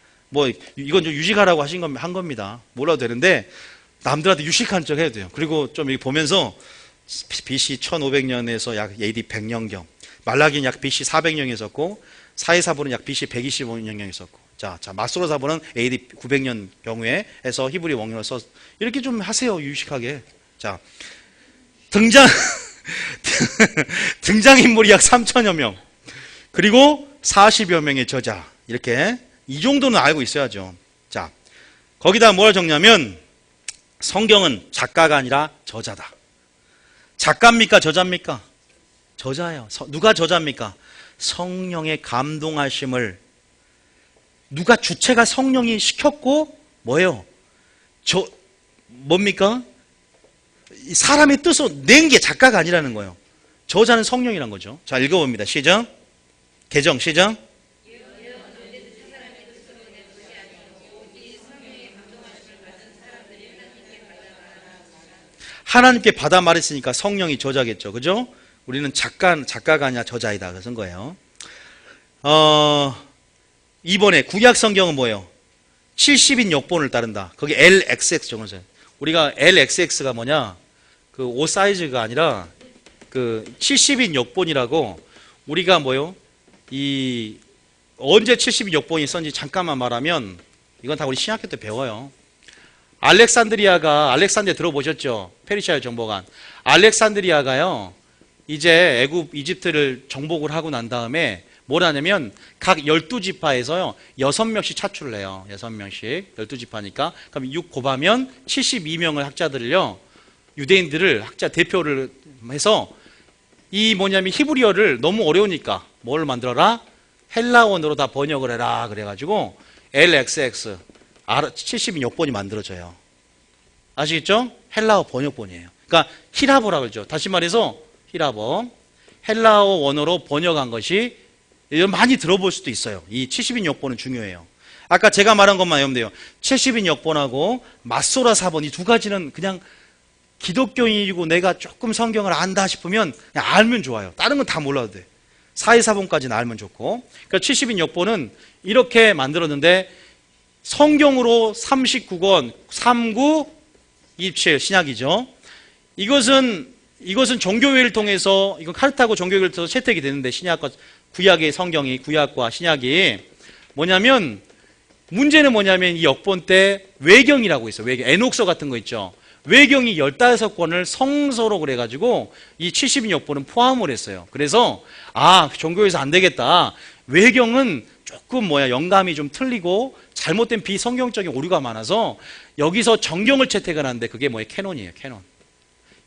이건 좀 유식하라고 한 겁니다. 몰라도 되는데 남들한테 유식한 척 해도 돼요. 그리고 좀 보면서 BC 1500년에서 약 AD 100년경, 말라기는 약 BC 400년에 있었고, 사회사본은 약 BC 125년경에 있었고, 자, 마소로 사본은 AD 900년 경우에 해서 히브리 원문을 써. 이렇게 좀 하세요, 유식하게. 자, 등장인물이 약 3천여 명, 그리고 40여 명의 저자, 이렇게 이 정도는 알고 있어야죠. 자, 거기다 뭘 적냐면 성경은 작가가 아니라 저자다. 작가입니까? 저자입니까? 저자예요. 누가 저자입니까? 성령의 감동하심을 누가 주체가 성령이 시켰고 뭐예요? 뭡니까? 사람의 뜻으로 낸 게 작가가 아니라는 거예요. 저자는 성령이란 거죠. 자, 읽어봅니다. 시작. 개정 시작. 하나님께 받아 말했으니까 성령이 저자겠죠. 그죠? 우리는 작가가 아니라 저자이다. 그런 거예요. 이번에 구약 성경은 뭐예요? 70인 역본을 따른다. 거기 LXX 적어주세요. 우리가 LXX가 뭐냐? 그 옷 사이즈가 아니라 그 70인 역본이라고 우리가 뭐요? 언제 70인 역본이 썼는지 잠깐만 말하면 이건 다 우리 신학교 때 배워요. 알렉산드리아 들어보셨죠? 페르시아의 정복한. 알렉산드리아가요, 이제 이집트를 정복을 하고 난 다음에 뭘 하냐면 각 12지파에서요, 6명씩 차출을 해요. 6명씩. 12지파니까. 그럼 6 곱하면 72명의 학자들을요, 유대인들을 학자 대표를 해서 히브리어를 너무 어려우니까 뭘 만들어라? 헬라어로 다 번역을 해라. 그래가지고 LXX 70역본이 만들어져요. 아시겠죠? 헬라어 번역본이에요. 그러니까 히라보라고 그러죠. 다시 말해서 히라보, 헬라어 원어로 번역한 것이 많이 들어볼 수도 있어요. 이 70인 역본은 중요해요. 아까 제가 말한 것만 외우면 돼요. 70인 역본하고 마소라 사본 이 두 가지는 그냥 기독교인이고 내가 조금 성경을 안다 싶으면 그냥 알면 좋아요. 다른 건 다 몰라도 돼. 사회사본까지는 알면 좋고. 그러니까 70인 역본은 이렇게 만들었는데 성경으로 39권 39, 27 신약이죠. 이것은 종교회를 통해서, 이건 카르타고 종교회를 통해서 채택이 되는데, 신약과 구약의 성경이, 구약과 신약이 뭐냐면, 문제는 뭐냐면 이 역본 때 외경이라고 있어요. 외경, 에녹서 같은 거 있죠. 외경이 15권을 성서로 그래가지고 이 70인 역본은 포함을 했어요. 그래서 종교에서 안 되겠다. 외경은 조금 영감이 좀 틀리고 잘못된 비성경적인 오류가 많아서 여기서 정경을 채택을 하는데 그게 캐논이에요. 캐논.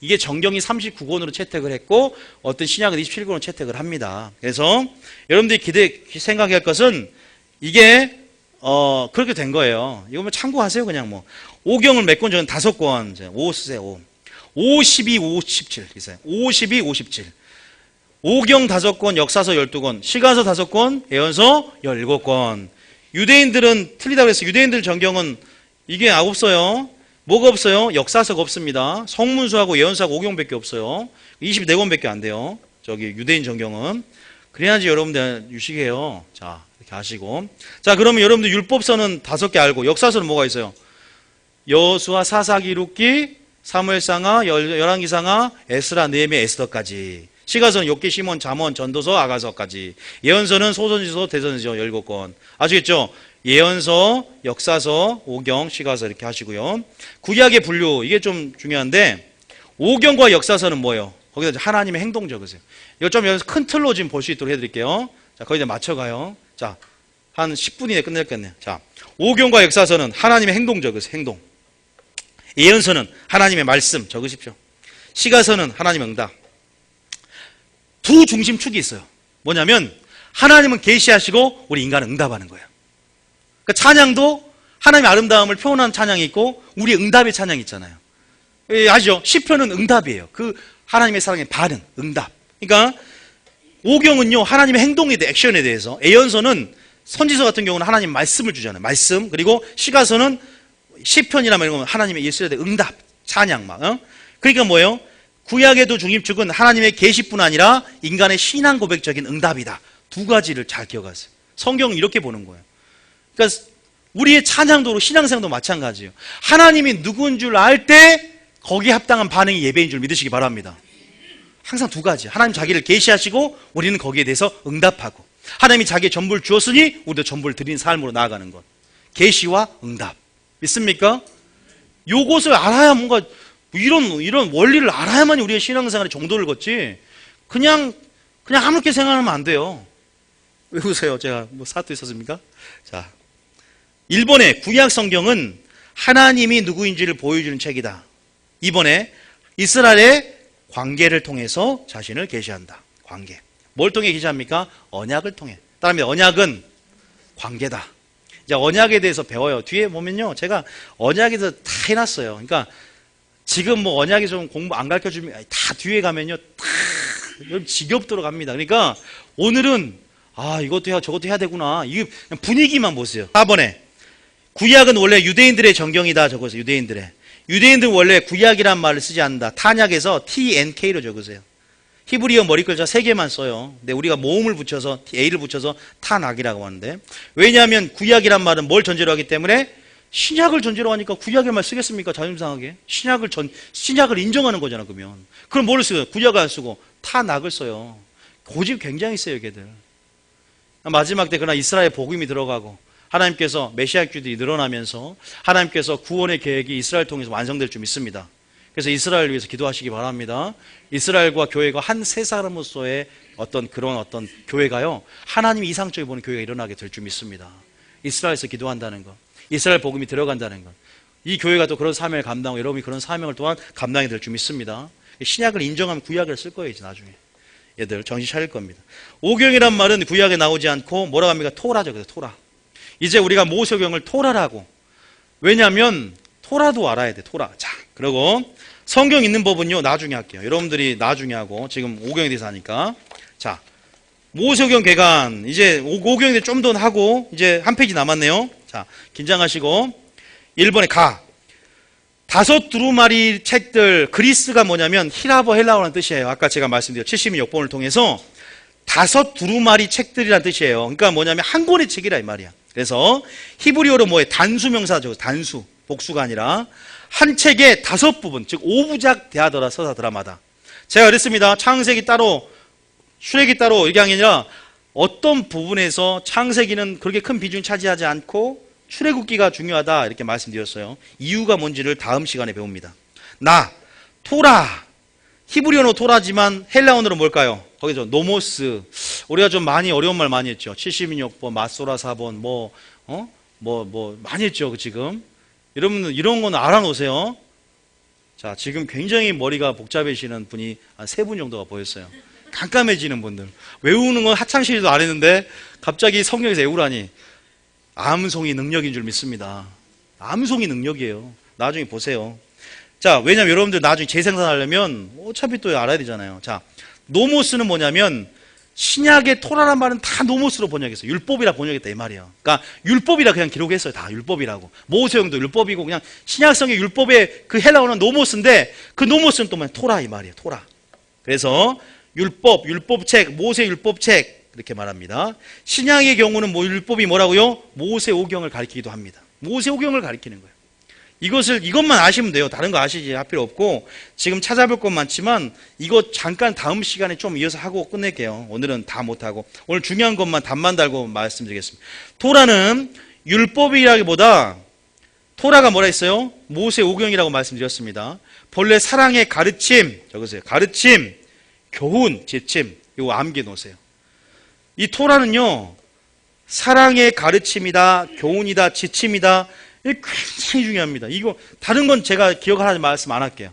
이게 정경이 39권으로 채택을 했고 어떤 신약은 27권으로 채택을 합니다. 그래서 여러분들이 생각할 것은 이게 그렇게 된 거예요. 이거 참고하세요. 그냥 오경을 몇 권? 저는 5권. 5 쓰세요. 5. 52, 57. 있어요. 52, 57. 오경 5권, 역사서 12권, 시가서 5권, 예언서 17권. 유대인들은 틀리다고 했어요. 유대인들 정경은 이게 없어요. 뭐가 없어요? 역사서가 없습니다. 성문서하고 예언서하고 오경밖에 없어요. 24권밖에 안 돼요. 유대인 정경은. 그래야지 여러분들 유식해요. 자, 이렇게 아시고. 자, 그러면 여러분들 율법서는 5개 알고, 역사서는 뭐가 있어요? 여호수아, 사사기, 룻기, 사무엘상하, 열왕기상하, 에스라, 느헤미야, 에스더까지. 시가서는 욥기, 시몬, 잠언, 전도서, 아가서까지. 예언서는 소선지서, 대선지서 17권. 아시겠죠? 예언서, 역사서, 오경, 시가서 이렇게 하시고요. 구약의 분류, 이게 좀 중요한데 오경과 역사서는 뭐예요? 거기다 하나님의 행동 적으세요. 이거 좀 여기서 큰 틀로 지금 볼 수 있도록 해드릴게요. 자, 거기다 맞춰가요. 자, 한 10분 이내 끝낼겠네요. 자, 오경과 역사서는 하나님의 행동 적으세요. 행동. 예언서는 하나님의 말씀 적으십시오. 시가서는 하나님의 응답. 두 중심축이 있어요. 뭐냐면 하나님은 계시하시고 우리 인간은 응답하는 거예요. 그러니까 찬양도 하나님의 아름다움을 표현한 찬양이 있고 우리의 응답의 찬양이 있잖아요. 아시죠? 시편은 응답이에요. 그 하나님의 사랑의 반응, 응답. 그러니까 오경은요 하나님의 행동에 대해, 액션에 대해서. 예언서는 선지서 같은 경우는 하나님 말씀을 주잖아요. 말씀. 그리고 시가서는 시편이나 이런 거 하나님의 예수에 대해 응답, 찬양 막. 그러니까 뭐예요? 구약에도 중심축은 하나님의 계시뿐 아니라 인간의 신앙 고백적인 응답이다. 두 가지를 잘 기억하세요. 성경은 이렇게 보는 거예요. 그러니까 우리의 찬양도 신앙생활도 마찬가지예요. 하나님이 누군 줄 알 때 거기에 합당한 반응이 예배인 줄 믿으시기 바랍니다. 항상 두 가지. 하나님 자기를 계시하시고 우리는 거기에 대해서 응답하고, 하나님이 자기의 전부를 주었으니 우리도 전부를 드리는 삶으로 나아가는 것. 계시와 응답. 믿습니까? 요것을 알아야 뭔가 이런 원리를 알아야만 우리의 신앙생활의 정도를 걷지, 그냥 아무렇게 생각하면 안 돼요. 왜 웃어요? 제가 뭐 사투 있었습니까? 자, 1번에 구약 성경은 하나님이 누구인지를 보여주는 책이다. 2번에 이스라엘의 관계를 통해서 자신을 계시한다. 관계. 뭘 통해 계시합니까? 언약을 통해. 따라합니다. 언약은 관계다. 이제 언약에 대해서 배워요. 뒤에 보면요, 제가 언약에 대해서 다 해놨어요. 그러니까 지금 뭐 언약에 좀 공부 안 가르쳐주면 다 뒤에 가면요, 다 지겹도록 합니다. 그러니까 오늘은 이것도 해야 저것도 해야 되구나. 이게 분위기만 보세요. 4번에 구약은 원래 유대인들의 정경이다 적으세요. 유대인들은 원래 구약이란 말을 쓰지 않는다. 탄약에서 TNK로 적으세요. 히브리어 머리글자 3개만 써요. 근데 우리가 모음을 붙여서 A를 붙여서 탄악이라고 하는데, 왜냐하면 구약이란 말은 뭘 전제로 하기 때문에 신약을 전제로 하니까 구약의 말 쓰겠습니까? 자존심상하게. 신약을 인정하는 거잖아. 그럼 뭘 써요? 구약을 안 쓰고 탄악을 써요. 고집 굉장히 세요, 걔들. 마지막 때 그러나 이스라엘 복음이 들어가고 하나님께서 메시아교들이 늘어나면서 하나님께서 구원의 계획이 이스라엘 통해서 완성될 줄 믿습니다. 그래서 이스라엘을 위해서 기도하시기 바랍니다. 이스라엘과 교회가 한 세 사람으로서의 어떤 교회가요, 하나님이 이상적으로 보는 교회가 일어나게 될 줄 믿습니다. 이스라엘에서 기도한다는 것, 이스라엘 복음이 들어간다는 것, 이 교회가 또 그런 사명을 감당하고 여러분이 그런 사명을 또한 감당이 될 줄 믿습니다. 신약을 인정하면 구약을 쓸 거예요. 이제 나중에 얘들 정신 차릴 겁니다. 오경이란 말은 구약에 나오지 않고 뭐라고 합니까? 토라죠. 그래서 토라. 이제 우리가 모세오경을 토라라고. 왜냐하면 토라도 알아야 돼. 토라. 자, 그리고 성경 있는 법은요, 나중에 할게요. 여러분들이 나중에 하고 지금 오경에 대해서 하니까. 자, 모세오경 개간 이제 오경에 대해서 좀 더 하고 이제 한 페이지 남았네요. 자, 긴장하시고 1번에 가. 5 두루마리 책들, 그리스가 뭐냐면 히라버 헬라어라는 뜻이에요. 아까 제가 말씀드린 76번을 통해서 5 두루마리 책들이라는 뜻이에요. 그러니까 뭐냐면 한 권의 책이라 이 말이야. 그래서 히브리어로 뭐예요? 단수명사죠. 단수, 복수가 아니라 한 책에 5부분, 즉 5부작 대하더라 서사 드라마다. 제가 그랬습니다. 창세기 따로 출애기 따로 이게 아니라 어떤 부분에서 창세기는 그렇게 큰 비중을 차지하지 않고 출애굽기가 중요하다 이렇게 말씀드렸어요. 이유가 뭔지를 다음 시간에 배웁니다. 토라, 히브리어로 토라지만 헬라어로 뭘까요? 거기서 노모스. 우리가 좀 많이 어려운 말 많이 했죠. 76번, 마소라 4번, 많이 했죠. 지금 여러분들 이런 건 알아놓으세요. 자, 지금 굉장히 머리가 복잡해지는 분이 한 3분 정도가 보였어요. 깜깜해지는 분들. 외우는 건 하창실도 안 했는데 갑자기 성경에서 외우라니. 암송이 능력인 줄 믿습니다. 암송이 능력이에요. 나중에 보세요. 자, 왜냐면 여러분들 나중에 재생산하려면 어차피 또 알아야 되잖아요. 자, 노모스는 뭐냐면 신약의 토라란 말은 다 노모스로 번역했어요. 율법이라 번역했다 이 말이에요. 그러니까 율법이라 그냥 기록했어요. 다 율법이라고. 모세형도 율법이고 그냥 신약성의 율법의 그 헬라어는 노모스인데 그 노모스는 또 뭐냐? 토라 이 말이에요. 토라. 그래서 율법책, 모세 율법책 이렇게 말합니다. 신약의 경우는 율법이 뭐라고요? 모세오경을 가리키기도 합니다. 모세오경을 가리키는 거예요. 이것만 아시면 돼요. 다른 거 아시지 할 필요 없고, 지금 찾아볼 건 많지만 이거 잠깐 다음 시간에 좀 이어서 하고 끝낼게요. 오늘은 다 못하고 오늘 중요한 것만 답만 달고 말씀드리겠습니다. 토라는 율법이라기보다 토라가 뭐라 했어요? 모세오경이라고 말씀드렸습니다. 본래 사랑의 가르침, 적으세요. 가르침, 교훈, 지침, 이거 암기해 놓으세요. 이 토라는요, 사랑의 가르침이다, 교훈이다, 지침이다. 이게 굉장히 중요합니다. 이거 다른 건 제가 기억하라는 말씀 안 할게요.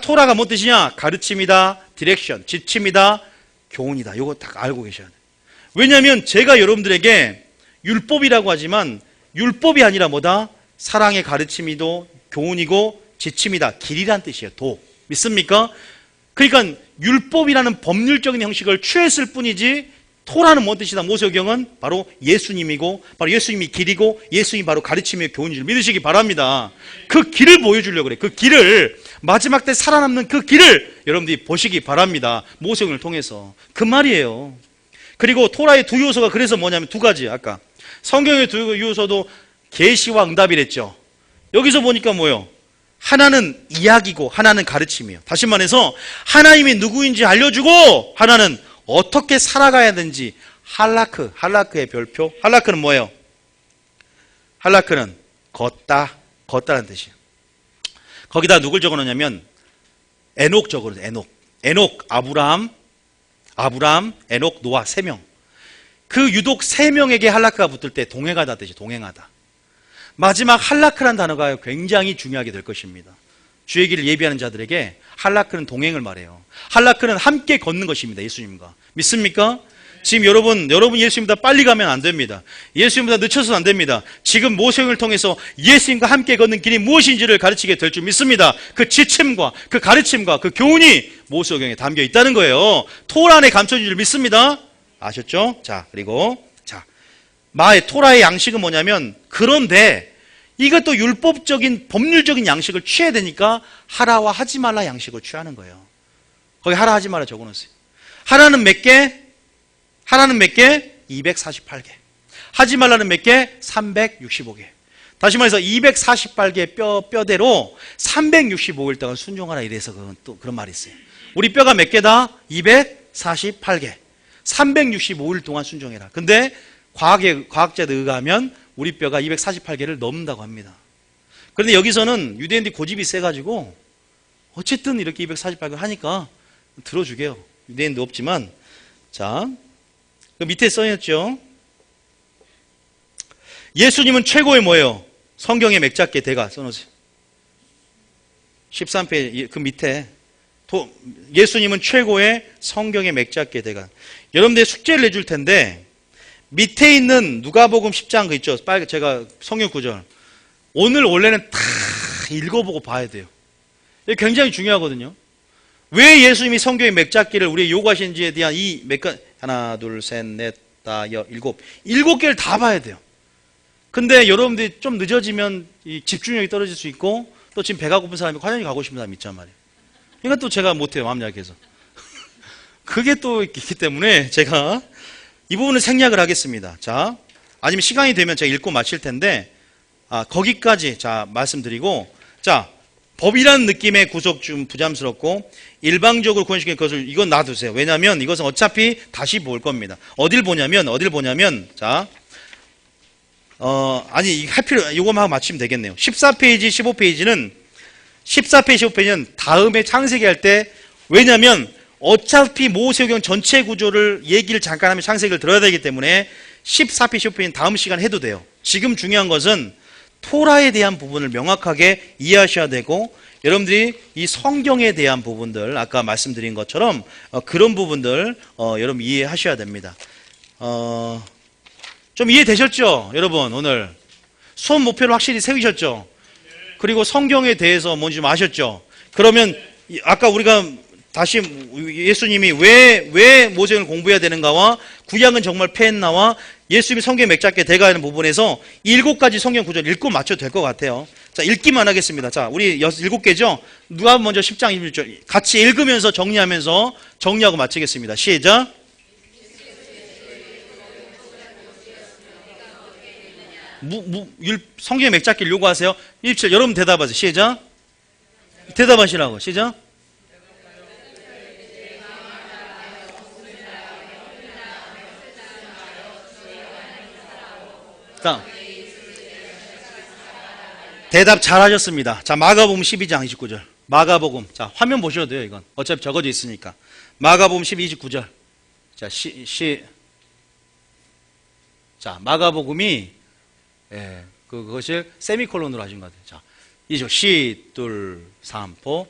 토라가 뭔 뜻이냐? 가르침이다, 디렉션, 지침이다, 교훈이다. 이거 다 알고 계셔야 돼요. 왜냐하면 제가 여러분들에게 율법이라고 하지만 율법이 아니라 뭐다? 사랑의 가르침이고 교훈이고 지침이다. 길이란 뜻이에요. 도. 믿습니까? 그러니까 율법이라는 법률적인 형식을 취했을 뿐이지 토라는 뭔 뜻이다? 모세오경은 바로 예수님이고 바로 예수님이 길이고 예수님이 바로 가르침의 교훈인 줄 믿으시기 바랍니다. 그 길을 보여주려고 그래. 그 길을 마지막 때 살아남는 그 길을 여러분들이 보시기 바랍니다. 모세오경을 통해서. 그 말이에요. 그리고 토라의 두 요소가 그래서 뭐냐면 두 가지. 아까 성경의 두 요소도 계시와 응답이랬죠. 여기서 보니까 뭐예요? 하나는 이야기고 하나는 가르침이에요. 다시 말해서 하나님이 누구인지 알려주고 하나는 어떻게 살아가야 되는지 할라크의 별표. 할라크는 뭐예요? 할라크는 걷다라는 뜻이에요. 거기다 누굴 적어놓냐면 에녹 적어놓어요. 에녹, 아브라함, 에녹, 노아 3명. 그 유독 3명에게 할라크가 붙을 때 동행하다 뜻이 동행하다. 마지막 할라크란 단어가 굉장히 중요하게 될 것입니다. 주의 길을 예비하는 자들에게 할라크는 동행을 말해요. 할라크는 함께 걷는 것입니다. 예수님과. 믿습니까? 지금 여러분 예수님보다 빨리 가면 안 됩니다. 예수님보다 늦춰서는 안 됩니다. 지금 모세형을 통해서 예수님과 함께 걷는 길이 무엇인지를 가르치게 될 줄 믿습니다. 그 지침과 그 가르침과 그 교훈이 모세경에 담겨 있다는 거예요. 토라 안에 감춰진 줄 믿습니다. 아셨죠? 자, 그리고 토라의 양식은 뭐냐면, 그런데 이것도 율법적인 법률적인 양식을 취해야 되니까 하라와 하지 말라 양식을 취하는 거예요. 거기 하라 하지 말라 적어놓으세요. 하라는 몇 개? 248개. 하지 말라는 몇 개? 365개. 다시 말해서 248개 뼈대로 365일 동안 순종하라 이래서 또 그런 말이 있어요. 우리 뼈가 몇 개다? 248개. 365일 동안 순종해라. 근데 과학자들 의하면 우리 뼈가 248개를 넘는다고 합니다. 그런데 여기서는 유대인들이 고집이 세가지고 어쨌든 이렇게 248개 하니까 들어주게요. 유대인도 없지만. 자, 그 밑에 써있죠. 예수님은 최고의 뭐예요? 성경의 맥잡게 대가 써놓으세요. 13페이지 그 밑에 예수님은 최고의 성경의 맥잡게 대가. 여러분들 숙제를 내줄 텐데 밑에 있는 누가복음 10장 그 있죠? 제가 성경 구절 오늘 원래는 다 읽어보고 봐야 돼요. 이게 굉장히 중요하거든요. 왜 예수님이 성경의 맥잡기를 우리에게 요구하시는지에 대한 이 하나, 둘, 셋, 넷, 다, 일곱 개를 다 봐야 돼요. 근데 여러분들이 좀 늦어지면 이 집중력이 떨어질 수 있고 또 지금 배가 고픈 사람이 화장실 가고 싶은 사람이 있단 말이에요. 이건 또 제가 못해요. 마음 약해서. 그게 또 있기 때문에 제가 이 부분을 생략을 하겠습니다. 자, 아니면 시간이 되면 제가 읽고 마칠 텐데 거기까지 말씀드리고, 자, 법이라는 느낌의 구속 좀 부담스럽고 일방적으로 구원시키는 것을 이건 놔두세요. 왜냐하면 이것은 어차피 다시 볼 겁니다. 어딜 보냐면 할 필요 이거만 하고 마치면 되겠네요. 14페이지 15페이지는 다음에 창세기 할 때, 왜냐하면 어차피 모세오경 전체 구조를 얘기를 잠깐 하면 창세기를 들어야 되기 때문에 14페이지 15페이지는 다음 시간에 해도 돼요. 지금 중요한 것은 토라에 대한 부분을 명확하게 이해하셔야 되고, 여러분들이 이 성경에 대한 부분들 아까 말씀드린 것처럼 그런 부분들 여러분 이해하셔야 됩니다. 좀 이해되셨죠? 여러분 오늘 수업 목표를 확실히 세우셨죠? 그리고 성경에 대해서 뭔지 좀 아셨죠? 그러면 아까 우리가 다시 예수님이 왜 모세를 공부해야 되는가와 구약은 정말 패했나와 예수님이 성경에 맥잡게 대가하는 부분에서 7가지 성경 구절 읽고 맞춰도 될 것 같아요. 자, 읽기만 하겠습니다. 자, 우리 7개죠? 누가 먼저 10장 21절 같이 읽으면서 정리하고 마치겠습니다. 시작. 성경에 맥잡기를 요구하세요. 1절 여러분 대답하세요. 시작. 대답하시라고. 시작. 자, 대답 잘하셨습니다. 자, 마가복음 12장 29절. 마가복음. 자, 화면 보셔도 돼요, 이건. 어차피 적어져 있으니까. 마가복음 12, 29절. 자, 자, 마가복음이, 그것을 세미콜론으로 하신 것 같아요. 자, 이죠. 시, 둘, 삼, 포.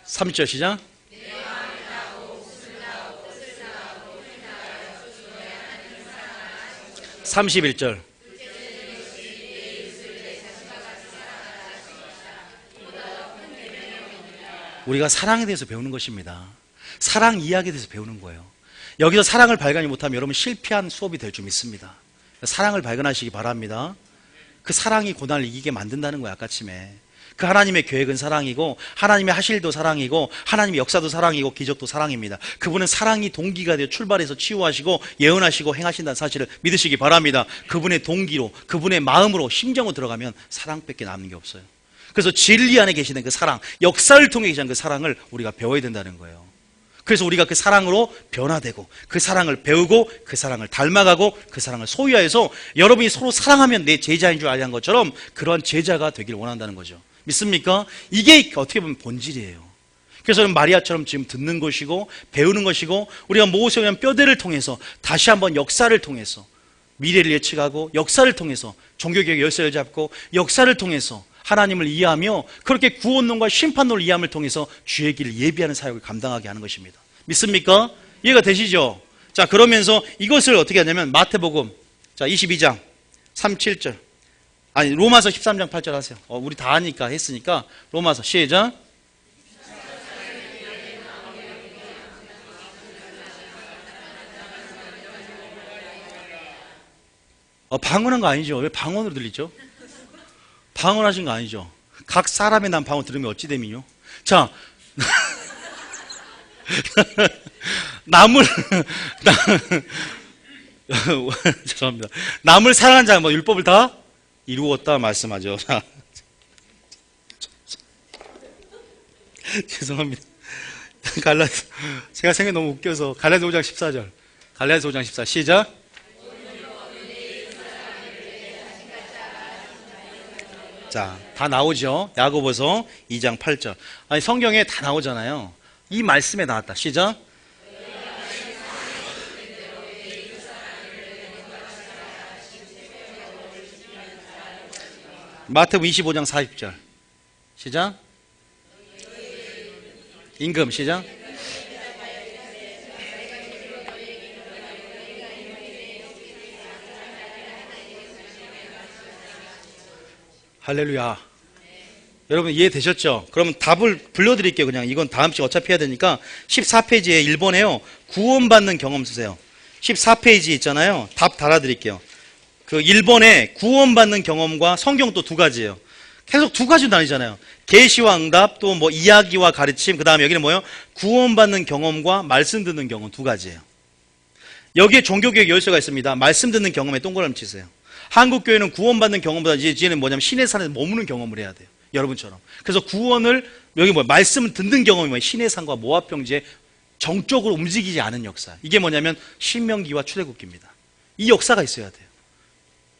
삼절 시작. 31절. 우리가 사랑에 대해서 배우는 것입니다. 사랑 이야기에 대해서 배우는 거예요. 여기서 사랑을 발견이 못하면 여러분 실패한 수업이 될 줄 믿습니다. 사랑을 발견하시기 바랍니다. 그 사랑이 고난을 이기게 만든다는 거예요. 아까침에. 그 하나님의 계획은 사랑이고 하나님의 하실 일도 사랑이고 하나님의 역사도 사랑이고 기적도 사랑입니다. 그분은 사랑이 동기가 되어 출발해서 치유하시고 예언하시고 행하신다는 사실을 믿으시기 바랍니다. 그분의 동기로 그분의 마음으로 심정으로 들어가면 사랑밖에 남는 게 없어요. 그래서 진리 안에 계시는 그 사랑, 역사를 통해 계시는 그 사랑을 우리가 배워야 된다는 거예요. 그래서 우리가 그 사랑으로 변화되고 그 사랑을 배우고 그 사랑을 닮아가고 그 사랑을 소유해서 여러분이 서로 사랑하면 내 제자인 줄 알는 것처럼 그런 제자가 되길 원한다는 거죠. 믿습니까? 이게 어떻게 보면 본질이에요. 그래서 마리아처럼 지금 듣는 것이고 배우는 것이고 우리가 모세오경 뼈대를 통해서 다시 한번 역사를 통해서 미래를 예측하고 역사를 통해서 종교개혁의 열쇠를 잡고 역사를 통해서 하나님을 이해하며 그렇게 구원론과 심판론을 이해함을 통해서 주의 길을 예비하는 사역을 감당하게 하는 것입니다. 믿습니까? 이해가 되시죠? 자, 그러면서 이것을 어떻게 하냐면 마태복음 자 22장 3, 7절 아니 로마서 13장 8절 하세요. 우리 다 하니까 했으니까 로마서 시작. 방언한 거 아니죠? 왜 방언으로 들리죠? 방언하신 거 아니죠? 각 사람의 난 방언 들으면 어찌 됨이요? 자, 죄송합니다. 남을 사랑한 자가 뭐 율법을 다 이루었다 말씀하죠. 자, 죄송합니다. 제가 생각이 너무 웃겨서 갈라디아 5장 14절. 갈라디아 5장 14 시작. 자, 다 나오죠. 야고보서 2장 8절. 아니 성경에 다 나오잖아요. 이 말씀에 나왔다. 시작. 마태복음 25장 40절. 시작. 임금 시작. 할렐루야. 여러분 이해되셨죠? 그러면 답을 불러드릴게요. 그냥 이건 다음 시간에 어차피 해야 되니까 14페이지에 1번에요. 구원받는 경험 쓰세요. 14페이지 있잖아요. 답 달아드릴게요. 그 1번에 구원받는 경험과 성경 또 두 가지예요. 계속 두 가지로 나뉘잖아요. 계시와 응답 또 뭐 이야기와 가르침 그 다음에 여기는 뭐예요? 구원받는 경험과 말씀 듣는 경험 두 가지예요. 여기에 종교개혁 열쇠가 있습니다. 말씀 듣는 경험에 동그라미 치세요. 한국교회는 구원받는 경험보다 이제는 뭐냐면 신의 산에 머무는 경험을 해야 돼요. 여러분처럼. 그래서 구원을 여기 뭐 말씀을 듣는 경험이 뭐예요? 신의 산과 모압병지에 정적으로 움직이지 않은 역사. 이게 뭐냐면 신명기와 출애굽기입니다. 이 역사가 있어야 돼요.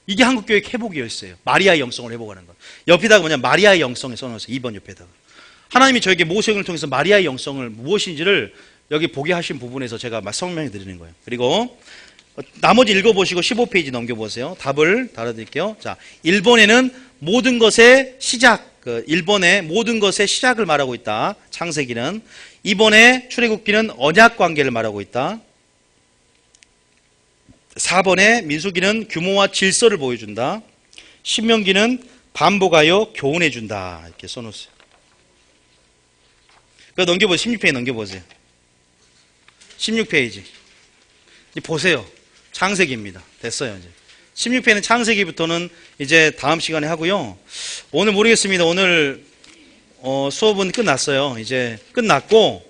이게 한국교회 회복의 열쇠예요. 마리아의 영성을 회복하는 것. 옆에다가 뭐냐 마리아의 영성을 써놓으세요. 2번 옆에다가. 하나님이 저에게 모세오경을 통해서 마리아의 영성을 무엇인지를 여기 보게 하신 부분에서 제가 설명해 드리는 거예요. 그리고 나머지 읽어보시고 15페이지 넘겨보세요. 답을 달아드릴게요. 자, 1번에는 모든 것의 시작, 1번에 모든 것의 시작을 말하고 있다. 창세기는. 2번에 출애굽기는 언약 관계를 말하고 있다. 4번에 민수기는 규모와 질서를 보여준다. 신명기는 반복하여 교훈해준다. 이렇게 써놓으세요. 넘겨보세요. 16페이지 넘겨보세요. 16페이지. 이제 보세요. 창세기입니다. 됐어요, 이제. 16회는 창세기부터는 이제 다음 시간에 하고요. 오늘 모르겠습니다. 오늘 수업은 끝났어요. 이제 끝났고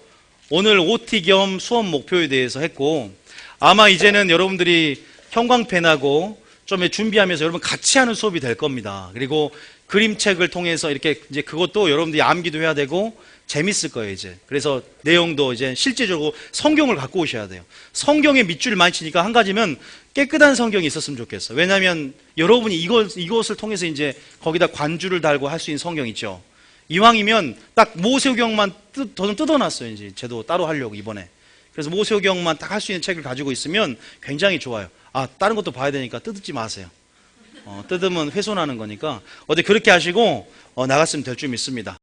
오늘 OT 겸 수업 목표에 대해서 했고 아마 이제는 여러분들이 형광펜하고 좀 준비하면서 여러분 같이 하는 수업이 될 겁니다. 그리고 그림책을 통해서 이렇게 이제 그것도 여러분들이 암기도 해야 되고 재밌을 거예요, 이제. 그래서 내용도 이제 실제적으로 성경을 갖고 오셔야 돼요. 성경에 밑줄을 많이 치니까 한 가지면 깨끗한 성경이 있었으면 좋겠어요. 왜냐하면 여러분이 이것을 통해서 이제 거기다 관주를 달고 할 수 있는 성경 있죠. 이왕이면 딱 모세오경만 좀 뜯어놨어요, 이제. 제도 따로 하려고 이번에. 그래서 모세오경만 딱 할 수 있는 책을 가지고 있으면 굉장히 좋아요. 아, 다른 것도 봐야 되니까 뜯지 마세요. 뜯으면 훼손하는 거니까. 어디 그렇게 하시고 나갔으면 될 줄 믿습니다.